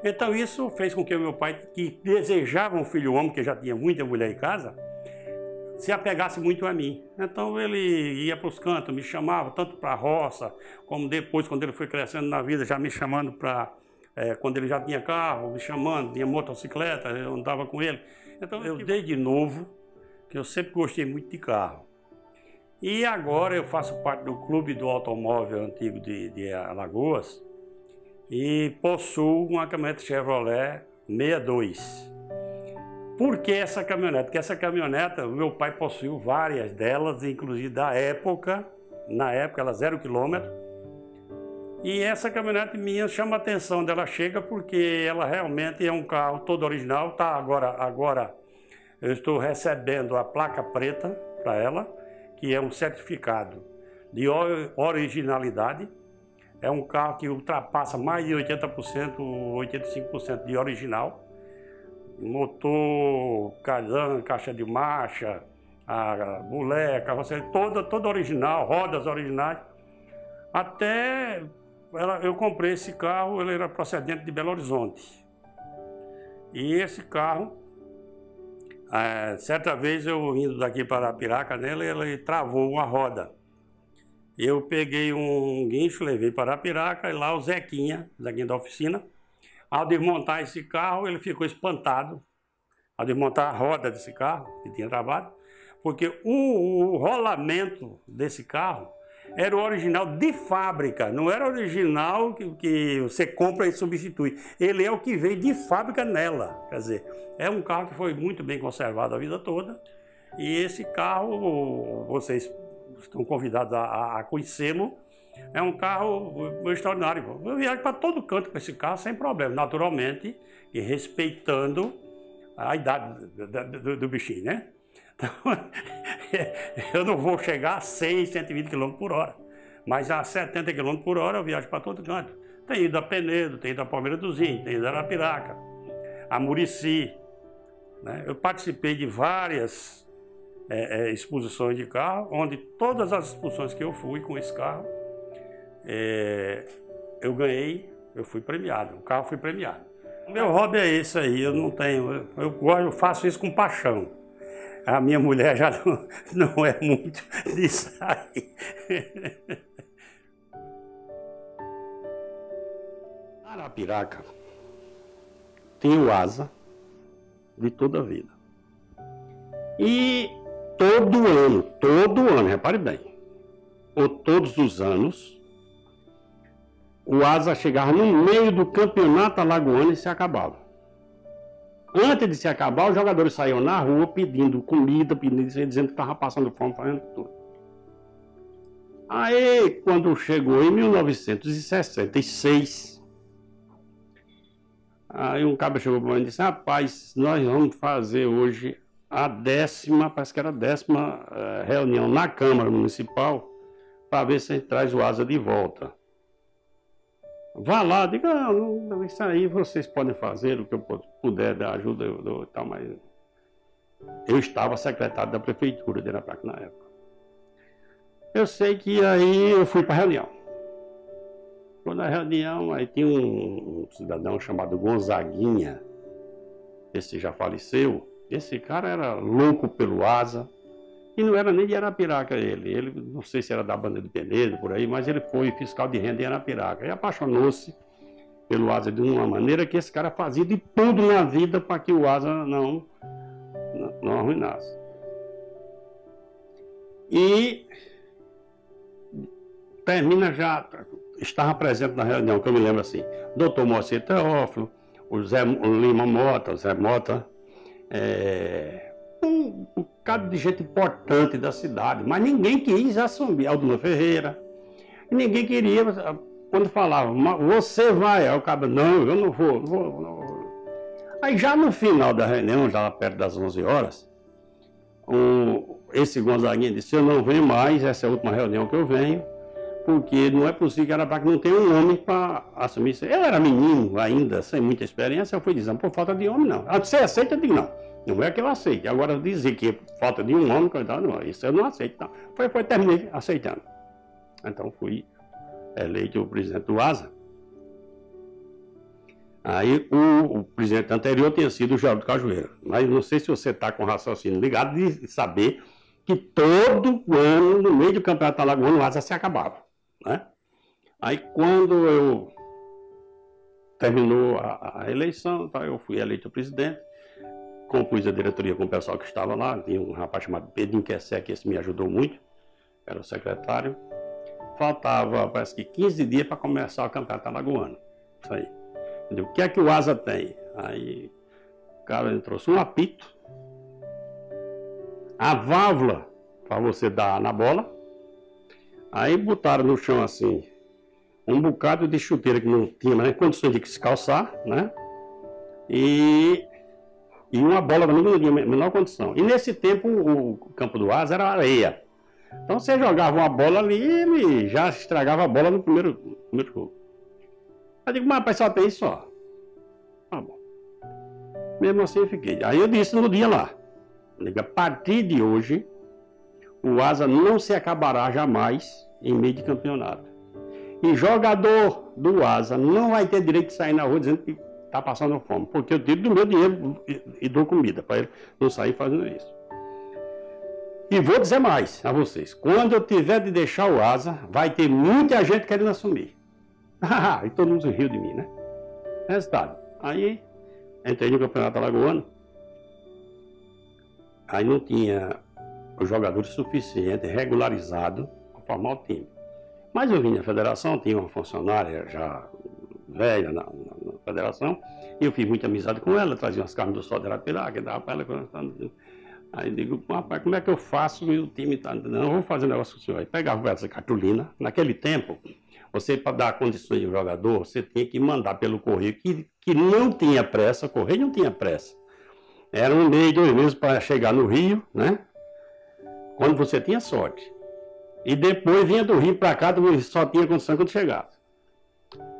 Então isso fez com que o meu pai, que desejava um filho homem, que já tinha muita mulher em casa, se apegasse muito a mim. Então ele ia para os cantos, me chamava tanto para a roça, como depois, quando ele foi crescendo na vida, já me chamando para... quando ele já tinha carro, me chamando, tinha motocicleta, eu andava com ele. Então eu desde novo, que eu sempre gostei muito de carro. E agora eu faço parte do Clube do Automóvel Antigo de Alagoas e possuo uma caminhonete Chevrolet 62. Por que essa caminhonete? Porque essa caminhonete, o meu pai possuiu várias delas, inclusive da época, na época ela 0 km. E essa caminhonete minha chama a atenção dela, chega porque ela realmente é um carro todo original. Tá, agora eu estou recebendo a placa preta para ela, que é um certificado de originalidade. É um carro que ultrapassa mais de 80%, 85% de original. Motor, cardan, caixa de marcha, a mulher, carroceria, toda original, rodas originais. Até eu comprei esse carro, ele era procedente de Belo Horizonte. E esse carro, certa vez eu indo daqui para Arapiraca nele, ele travou uma roda. Eu peguei um guincho, levei para Arapiraca, e lá o Zequinha da oficina, ao desmontar esse carro, ele ficou espantado, ao desmontar a roda desse carro, que tinha travado, porque o rolamento desse carro era o original de fábrica, não era o original que você compra e substitui. Ele é o que veio de fábrica nela. Quer dizer, é um carro que foi muito bem conservado a vida toda. E esse carro, vocês estão convidados a conhecê-lo. É um carro extraordinário. Eu viajo para todo canto com esse carro sem problema, naturalmente, e respeitando a idade do bichinho, né? Então, eu não vou chegar a 100, 120 km por hora, mas a 70 km por hora eu viajo para todo canto. Tenho ido a Penedo, tenho ido a Palmeira do Zinho, tenho ido a Arapiraca, a Murici, né? Eu participei de várias exposições de carro, onde todas as exposições que eu fui com esse carro, eu ganhei, eu fui premiado, o carro foi premiado. O meu hobby é esse aí, eu não tenho, eu faço isso com paixão. A minha mulher já não é muito disso aí. Arapiraca tem o asa de toda a vida. E todo ano, repare bem, ou todos os anos, o asa chegava no meio do campeonato alagoano e se acabava. Antes de se acabar, os jogadores saíam na rua pedindo comida, dizendo que estava passando fome, fazendo tudo. Aí, quando chegou em 1966, aí um cabra chegou para mim e disse: rapaz, nós vamos fazer hoje a 10ª, parece que era a 10ª reunião na Câmara Municipal, para ver se a gente traz o Asa de volta. Vá lá, diga, não, isso aí vocês podem fazer, o que eu puder dar ajuda, eu dou e tal, mas eu estava secretário da prefeitura de Arapiraca na época. Eu sei que aí eu fui para a reunião. Quando na reunião, aí tinha um cidadão chamado Gonzaguinha, esse já faleceu. Esse cara era louco pelo Asa, e não era nem de Arapiraca ele não sei se era da banda de Penedo, por aí, mas ele foi fiscal de renda em Arapiraca, e apaixonou-se pelo Asa de uma maneira que esse cara fazia de tudo na vida para que o Asa não arruinasse. E termina já, estava presente na reunião, que eu me lembro assim, doutor Moacir Teófilo, o Lima Mota, o Zé Mota, um bocado de gente importante da cidade, mas ninguém quis assumir, Alduna Ferreira, e ninguém queria, quando falava, você vai, aí o cara, não, eu não vou. Aí já no final da reunião, já perto das 11 horas, esse Gonzaguinha disse, eu não venho mais, essa é a última reunião que eu venho, porque não é possível que Arapiraca não tenha um homem para assumir isso. Eu era menino ainda, sem muita experiência, eu fui dizendo, por falta de homem não. Você aceita? Eu digo, não. Não é que eu aceite. Agora dizer que falta de um homem, não, isso eu não aceito. Não. Terminei aceitando. Então fui eleito o presidente do Asa. Aí o presidente anterior tinha sido o Geraldo Cajueira. Mas não sei se você está com raciocínio ligado de saber que todo ano, no meio do Campeonato Alagoano, o Asa se acabava. Né? Aí quando terminou a eleição, eu fui eleito presidente. Compus a diretoria com o pessoal que estava lá, tinha um rapaz chamado Pedro Quessé, que esse me ajudou muito, era o secretário. Faltava, parece que 15 dias para começar o Campeonato Alagoano. Isso aí. O que é que o Asa tem? Aí o cara trouxe um apito, a válvula para você dar na bola, aí botaram no chão assim, um bocado de chuteira que não tinha mais condições de se calçar, né? E uma bola também não tinha a menor condição. E nesse tempo o campo do Asa era areia. Então você jogava uma bola ali e ele já estragava a bola no primeiro jogo. Eu digo, mas rapaz, só tem isso, ó. Tá bom. Mesmo assim eu fiquei. Aí eu disse no dia lá, a partir de hoje, o Asa não se acabará jamais em meio de campeonato. E jogador do Asa não vai ter direito de sair na rua dizendo que está passando fome, porque eu tiro do meu dinheiro e dou comida para ele não sair fazendo isso. E vou dizer mais a vocês, quando eu tiver de deixar o Asa, vai ter muita gente querendo assumir. E todo mundo riu de mim, né? Resultado, aí entrei no Campeonato Alagoano, aí não tinha os jogadores suficientes, regularizados, para formar o time. Mas eu vim na federação, tinha uma funcionária já velha na federação, e eu fiz muita amizade com ela, trazia umas carnes do sol de Arapiraca, dava para ela. Aí eu digo, rapaz, como é que eu faço e o time tá... Não, eu vou fazer um negócio com o senhor. Aí pegava essa cartolina, naquele tempo, você para dar condições de jogador, você tinha que mandar pelo correio, que não tinha pressa, o correio não tinha pressa. Era 1 mês, 2 meses para chegar no Rio, né? Quando você tinha sorte. E depois vinha do Rio para cá, só tinha condição quando chegasse.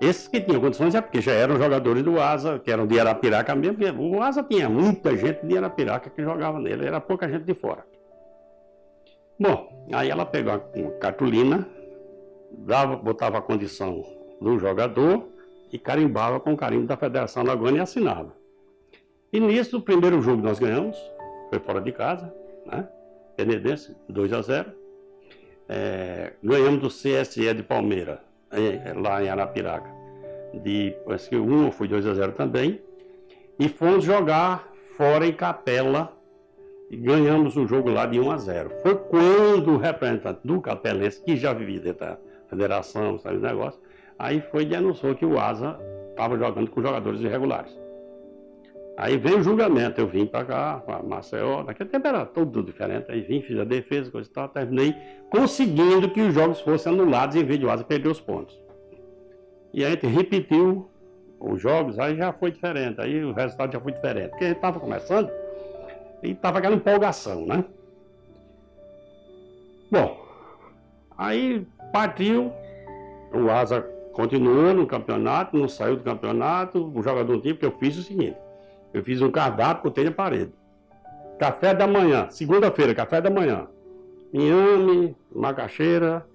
Esses que tinham condições é porque já eram jogadores do Asa, que eram de Arapiraca mesmo, porque o Asa tinha muita gente de Arapiraca que jogava nele, era pouca gente de fora. Bom, aí ela pegou uma cartolina, botava a condição do jogador e carimbava com o carimbo da Federação Alagoana e assinava. E nisso, o primeiro jogo nós ganhamos, foi fora de casa, né? Penedense, 2-0. Ganhamos do CSE de Palmeira, lá em Arapiraca. Parece que foi 2-0 também. E fomos jogar fora em Capela e ganhamos o jogo lá de 1-0. Foi quando o representante do Capelense, que já vivia dentro da federação, sabe o negócio, aí foi e denunciou que o Asa estava jogando com jogadores irregulares. Aí veio o julgamento, eu vim para cá, para Maceió, naquele tempo era tudo diferente, aí vim, fiz a defesa, coisa e tal, terminei conseguindo que os jogos fossem anulados em vez de o Asa perder os pontos. E aí a gente repetiu os jogos, aí já foi diferente, aí o resultado já foi diferente, porque a gente estava começando e estava aquela empolgação, né? Bom, aí Partiu, o Asa continuou no campeonato, não saiu do campeonato, o jogador do time, porque eu fiz o seguinte, eu fiz um cardápio, botei na parede. Café da manhã, segunda-feira, café da manhã. Inhame, macaxeira,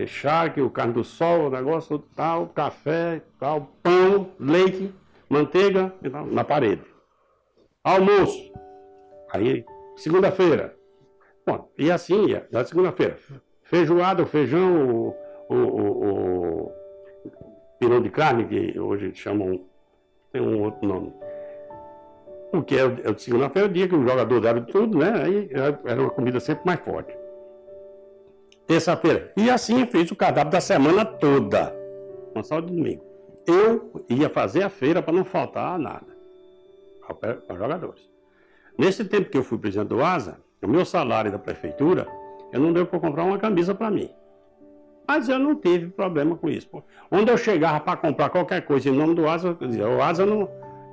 charque, o carne do sol, o negócio tal, café, tal, pão, leite, manteiga, na parede. Almoço. Aí, segunda-feira. Bom, e assim ia, na segunda-feira. Feijoada, o feijão, o pirão de carne, que hoje chamam, tem um outro nome. Porque é de segunda-feira, o dia que o jogador dava tudo, né? Aí era uma comida sempre mais forte. Terça-feira. E assim fiz o cardápio da semana toda. Não só de domingo. Eu ia fazer a feira para não faltar nada para jogadores. Nesse tempo que eu fui presidente do Asa, o meu salário da prefeitura, eu não deu para comprar uma camisa para mim. Mas eu não tive problema com isso. Onde eu chegava para comprar qualquer coisa em nome do Asa, eu dizia, o Asa eu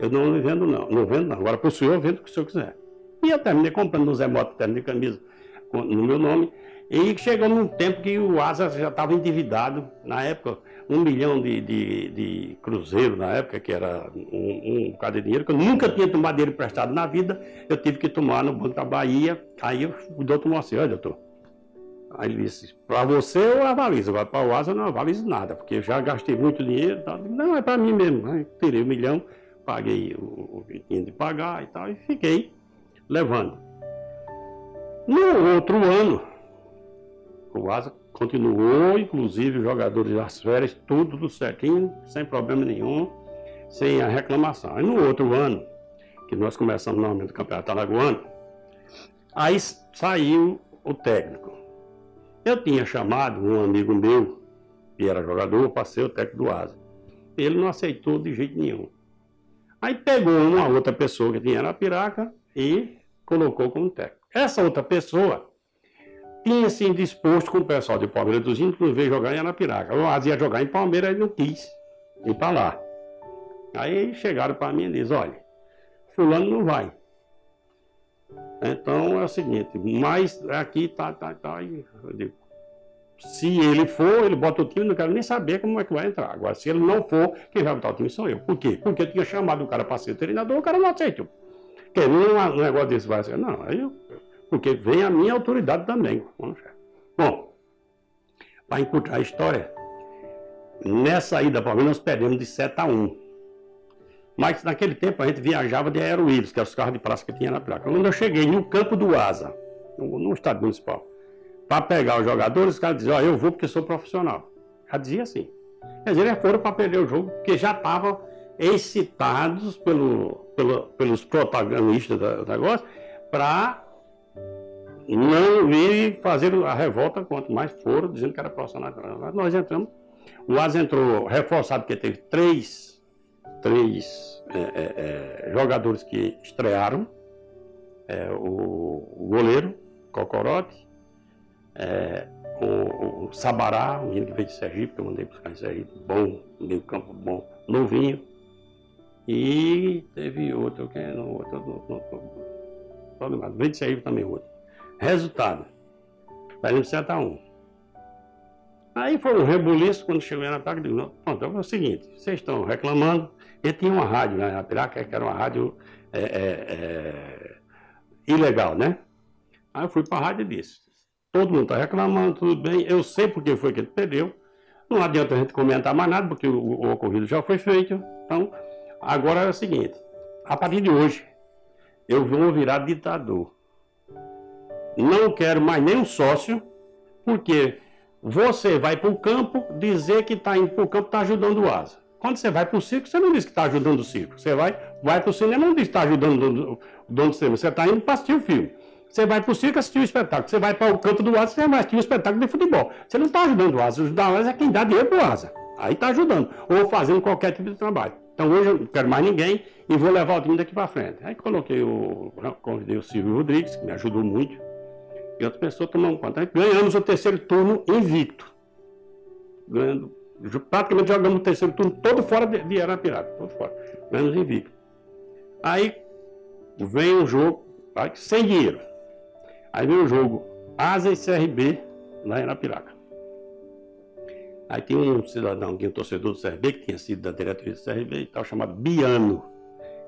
não vendo não. Não vendo não. Agora para o senhor eu vendo o que o senhor quiser. E eu terminei comprando no Zé Mota, terno de camisa no meu nome. E chegou num tempo que o Asa já estava endividado. Na época, 1 milhão de cruzeiro, na época, que era um bocado de dinheiro, que eu nunca tinha tomado dinheiro emprestado na vida, eu tive que tomar no Banco da Bahia. Aí o doutor tomou assim, olha, doutor. Aí ele disse, para você eu avalizo, agora para o Asa eu não avalizo nada, porque eu já gastei muito dinheiro. Tal. Não, é para mim mesmo. Aí tirei 1 milhão, paguei o que tinha de pagar e tal, e fiquei levando. No outro ano, o Asa continuou, inclusive os jogadores das férias, tudo certinho, sem problema nenhum, sem a reclamação. Aí no outro ano, que nós começamos normalmente o Campeonato Alagoano, aí saiu o técnico. Eu tinha chamado um amigo meu, que era jogador, para ser o técnico do Asa. Ele não aceitou de jeito nenhum. Aí pegou uma outra pessoa que tinha na Arapiraca e colocou como técnico. Essa outra pessoa tinha se indisposto com o pessoal de Palmeiras dos Índios para ver jogar em Arapiraca. O Asa ia jogar em Palmeiras, ele não quis ir para lá. Aí chegaram para mim e disseram, olha, fulano não vai. Então é o seguinte, mas aqui tá. Eu digo, se ele for, ele bota o time, não quero nem saber como é que vai entrar. Agora, se ele não for, quem vai botar o time sou eu. Por quê? Porque eu tinha chamado o cara para ser treinador, o cara não aceitou. Quer um negócio desse vai ser? Não, aí porque vem a minha autoridade também. Bom, para encurtar a história, nessa ida para mim nós perdemos de 7-1. Mas naquele tempo a gente viajava de Aeroíris, que é os carros de praça que tinha na placa. Quando eu cheguei no campo do Asa, no estádio municipal, para pegar os jogadores, os caras diziam, eu vou porque sou profissional. Já dizia assim. Quer dizer, eles foram para perder o jogo, porque já estavam excitados pelos protagonistas do negócio, para não vir fazer a revolta contra, mas foram dizendo que era profissional. Nós entramos, o Asa entrou reforçado, porque teve três jogadores que estrearam, o goleiro, Cocorote, o Sabará, um menino que veio de Sergipe, que eu mandei buscar em Sergipe, bom, meio campo bom, novinho, e teve outro, que no outro, veio de Sergipe também outro. Resultado, perdemos 7-1. Aí foi um rebuliço, quando chegou na placa, eu digo, pronto, é o seguinte, vocês estão reclamando. Ele tinha uma rádio na Arapiraca, que era uma rádio ilegal, né? Aí eu fui para a rádio e disse, todo mundo está reclamando, tudo bem, eu sei porque foi que ele perdeu, não adianta a gente comentar mais nada, porque o ocorrido já foi feito. Então, agora é o seguinte, a partir de hoje, eu vou virar ditador. Não quero mais nenhum sócio, porque você vai para o campo dizer que está indo para o campo, está ajudando o Asa. Quando você vai para o circo, você não diz que está ajudando o circo. Você vai para o cinema, não diz que está ajudando o dono do cinema. Você está indo para assistir o filme. Você vai para o circo assistir o espetáculo. Você vai para o campo do Asa, você vai assistir o espetáculo de futebol. Você não está ajudando o Asa. Ajudar o Asa é quem dá dinheiro para o Asa. Aí está ajudando. Ou fazendo qualquer tipo de trabalho. Então hoje eu não quero mais ninguém e vou levar o time daqui para frente. Aí convidei o Silvio Rodrigues, que me ajudou muito. E outras pessoas tomando conta. Aí ganhamos o terceiro turno invicto. Praticamente jogamos o terceiro turno todo fora de Arapiraca. Todo fora. Ganhamos invicto. Aí vem um jogo sem dinheiro. Aí vem um jogo Asa e CRB lá em Arapiraca. Aí tinha um cidadão aqui, um torcedor do CRB, que tinha sido da diretoria do CRB e tal, chamado Biano,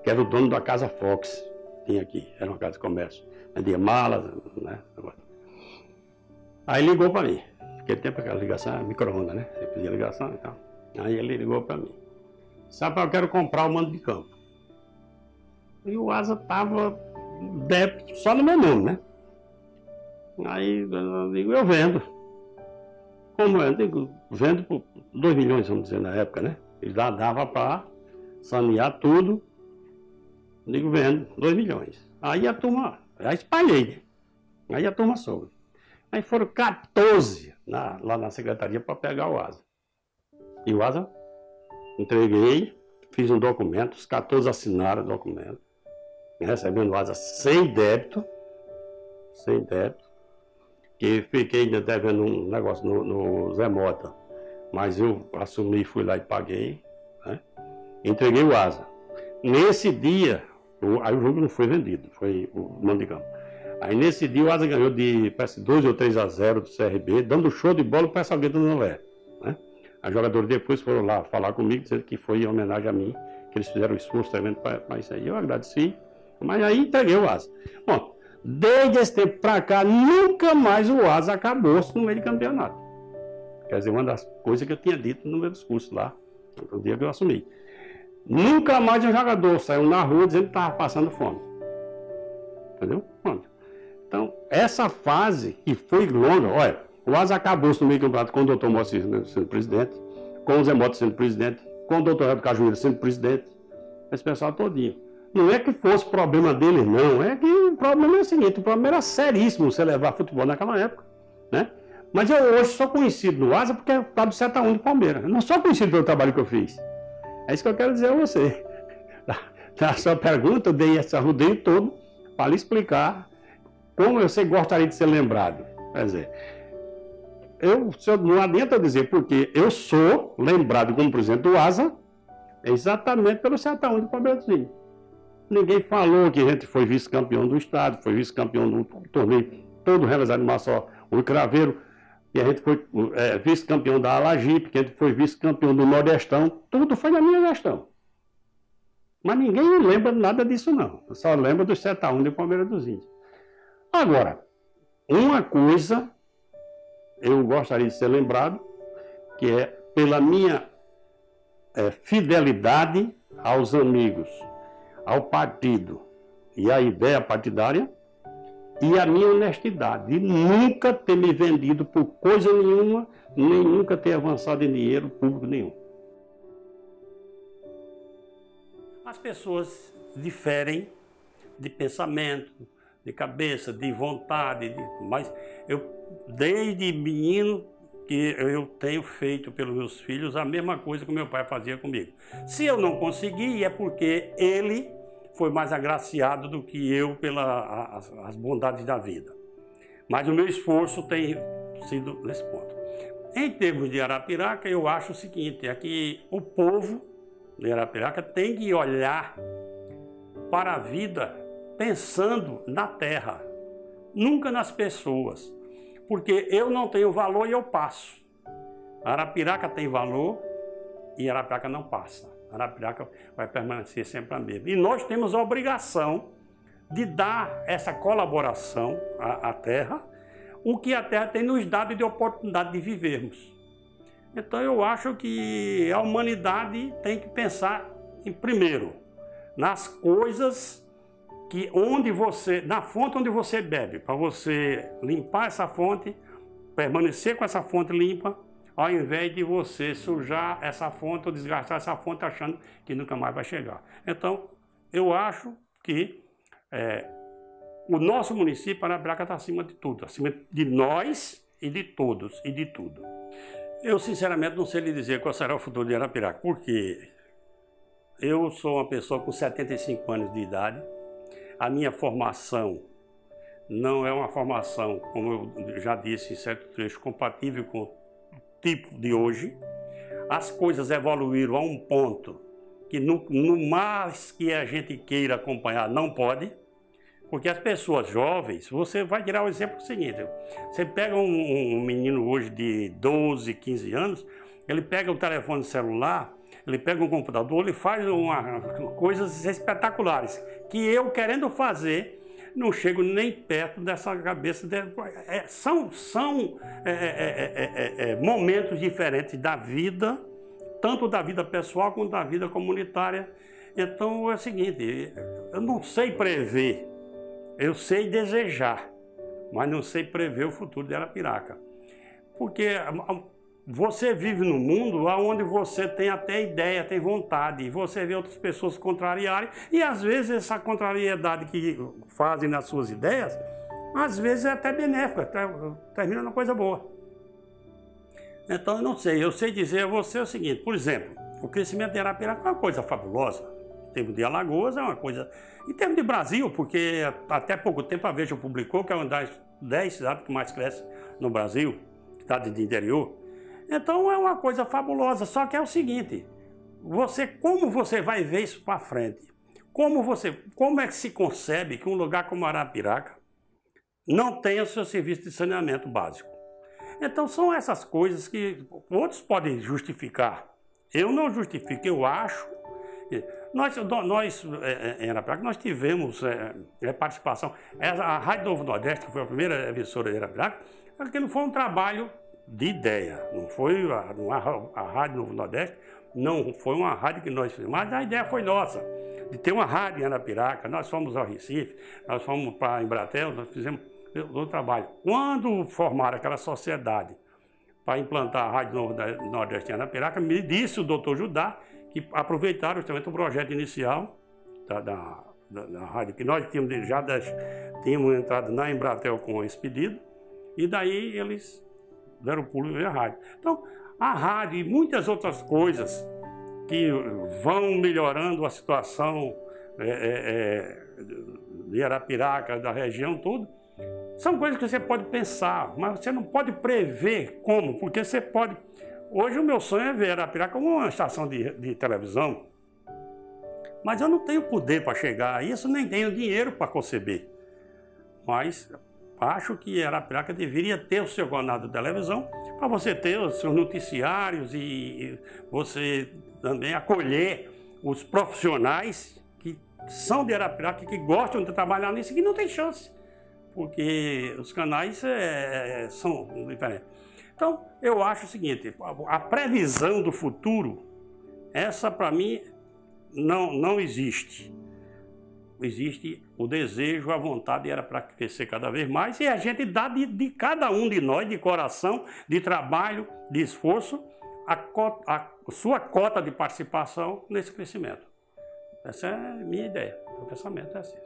que era o dono da Casa Fox, tinha aqui, era uma casa de comércio, vendia malas, né? Aí ligou para mim, naquele tempo aquela ligação, micro-onda, né? Você pedia ligação e tal. Aí ele ligou para mim, sabe, eu quero comprar o mando de campo. E o Asa tava débito só no meu nome, né? Aí eu digo, eu vendo. Como eu digo, vendo por 2 milhões, vamos dizer, na época, né? E já dava para sanear tudo. Digo, vendo, 2 milhões. Aí a turma, já espalhei, né? Aí a turma soube. Aí foram 14 lá na secretaria para pegar o Asa. E o Asa, entreguei, fiz um documento, os 14 assinaram o documento, recebendo o Asa sem débito, que fiquei ainda devendo um negócio no Zé Mota, mas eu assumi, fui lá e paguei, né? Entreguei o Asa. Nesse dia, aí o jogo não foi vendido, foi o mando de campo. Aí nesse dia o Asa ganhou de, parece, 2 ou 3-0 do CRB, dando show de bola para essa alguém do Nolé, né? Os jogadores depois foram lá falar comigo, dizendo que foi em homenagem a mim, que eles fizeram o esforço tremendo para isso aí. Eu agradeci, mas aí entreguei o Asa. Bom, desde esse tempo para cá, nunca mais o Asa acabou-se no meio de campeonato. Quer dizer, uma das coisas que eu tinha dito no meu discurso lá, no dia que eu assumi. Nunca mais um jogador saiu na rua dizendo que estava passando fome. Entendeu? Então, essa fase, que foi longa, olha, o Asa acabou-se no meio do campeonato com o doutor Moacir sendo presidente, com o Zé Mota sendo presidente, com o doutor Renato Cajueira sendo presidente, esse pessoal todinho. Não é que fosse problema deles, não. É que o problema é o seguinte, o problema era seríssimo você levar futebol naquela época, né? Mas eu hoje sou conhecido no Asa porque está do 7-1 do Palmeiras. Eu não sou conhecido pelo trabalho que eu fiz. É isso que eu quero dizer a você. Na sua pergunta, eu dei esse arrudeio todo para lhe explicar como você gostaria de ser lembrado. Quer dizer, não adianta eu dizer porque eu sou lembrado como presidente do Asa exatamente pelo 7-1 do Palmeiras. Ninguém falou que a gente foi vice-campeão do estado, foi vice-campeão do torneio todo realizado em Maceió, o Craveiro, que a gente foi vice-campeão da Alagipe, que a gente foi vice-campeão do Nordestão, tudo foi na minha gestão. Mas ninguém lembra nada disso não, só lembra do 7-1 do Palmeiras dos Índios. Agora, uma coisa eu gostaria de ser lembrado, que é pela minha fidelidade aos amigos, ao partido e à ideia partidária, e a minha honestidade de nunca ter me vendido por coisa nenhuma, nem nunca ter avançado em dinheiro público nenhum. As pessoas diferem de pensamento, de cabeça, de vontade, mas eu, desde menino, que eu tenho feito pelos meus filhos a mesma coisa que o meu pai fazia comigo. Se eu não consegui, é porque ele foi mais agraciado do que eu pelas bondades da vida. Mas o meu esforço tem sido nesse ponto. Em termos de Arapiraca, eu acho o seguinte, é que o povo de Arapiraca tem que olhar para a vida pensando na terra, nunca nas pessoas. Porque eu não tenho valor e eu passo. Arapiraca tem valor e Arapiraca não passa. Arapiraca vai permanecer sempre a mesma. E nós temos a obrigação de dar essa colaboração à terra, o que a terra tem nos dado de oportunidade de vivermos. Então eu acho que a humanidade tem que pensar, primeiro, nas coisas na fonte onde você bebe, para você limpar essa fonte, permanecer com essa fonte limpa, ao invés de você sujar essa fonte ou desgastar essa fonte achando que nunca mais vai chegar. Então, eu acho que o nosso município, Arapiraca, está acima de tudo, acima de nós e de todos e de tudo. Eu, sinceramente, não sei lhe dizer qual será o futuro de Arapiraca, porque eu sou uma pessoa com 75 anos de idade. A minha formação não é uma formação, como eu já disse em certo trecho, compatível com o tipo de hoje. As coisas evoluíram a um ponto que no mais que a gente queira acompanhar não pode, porque as pessoas jovens, você vai tirar o exemplo seguinte, você pega um menino hoje de 12, 15 anos, Ele pega o telefone celular, ele pega um computador, ele faz coisas espetaculares, que eu, querendo fazer, não chego nem perto dessa cabeça. São momentos diferentes da vida, tanto da vida pessoal quanto da vida comunitária. Então é o seguinte, eu não sei prever, eu sei desejar, mas não sei prever o futuro de Arapiraca. Porque você vive num mundo onde você tem até ideia, tem vontade, e você vê outras pessoas contrariarem, e às vezes essa contrariedade que fazem nas suas ideias, às vezes é até benéfica, termina numa coisa boa. Então eu não sei, eu sei dizer a você o seguinte, por exemplo, o crescimento de Arapiraca é uma coisa fabulosa, em termos de Alagoas é uma coisa, em termos de Brasil, porque até pouco tempo a Veja publicou que é uma das 10 cidades que mais cresce no Brasil, cidade de interior. Então é uma coisa fabulosa, só que é o seguinte, como você vai ver isso para frente? Como é que se concebe que um lugar como Arapiraca não tenha o seu serviço de saneamento básico? Então são essas coisas que outros podem justificar. Eu não justifico, eu acho. Nós em Arapiraca, nós tivemos participação. A Rádio Novo Nordeste, que foi a primeira emissora de Arapiraca, aquilo foi um trabalho de ideia, não foi a Rádio Novo Nordeste, não foi uma rádio que nós fizemos, mas a ideia foi nossa, de ter uma rádio em Arapiraca. Nós fomos ao Recife, nós fomos para Embratel, nós fizemos o trabalho. Quando formaram aquela sociedade para implantar a Rádio Novo Nordeste em Arapiraca, me disse o doutor Judá que aproveitaram justamente o projeto inicial da rádio, que nós tínhamos entrado na Embratel com esse pedido, e daí eles deram pulo na rádio. Então, a rádio e muitas outras coisas que vão melhorando a situação de Arapiraca, da região toda, são coisas que você pode pensar, mas você não pode prever como, porque você pode... Hoje o meu sonho é ver Arapiraca como uma estação de televisão, mas eu não tenho poder para chegar a isso, nem tenho dinheiro para conceber. Mas acho que Arapiraca deveria ter o seu jornal de televisão para você ter os seus noticiários e você também acolher os profissionais que são de Arapiraca, que gostam de trabalhar nisso e que não tem chance, porque os canais são diferentes. Então, eu acho o seguinte, a previsão do futuro, essa para mim não existe. Existe o desejo, a vontade era para crescer cada vez mais, e a gente dá de cada um de nós, de coração, de trabalho, de esforço, a sua cota de participação nesse crescimento. Essa é a minha ideia, o pensamento é assim.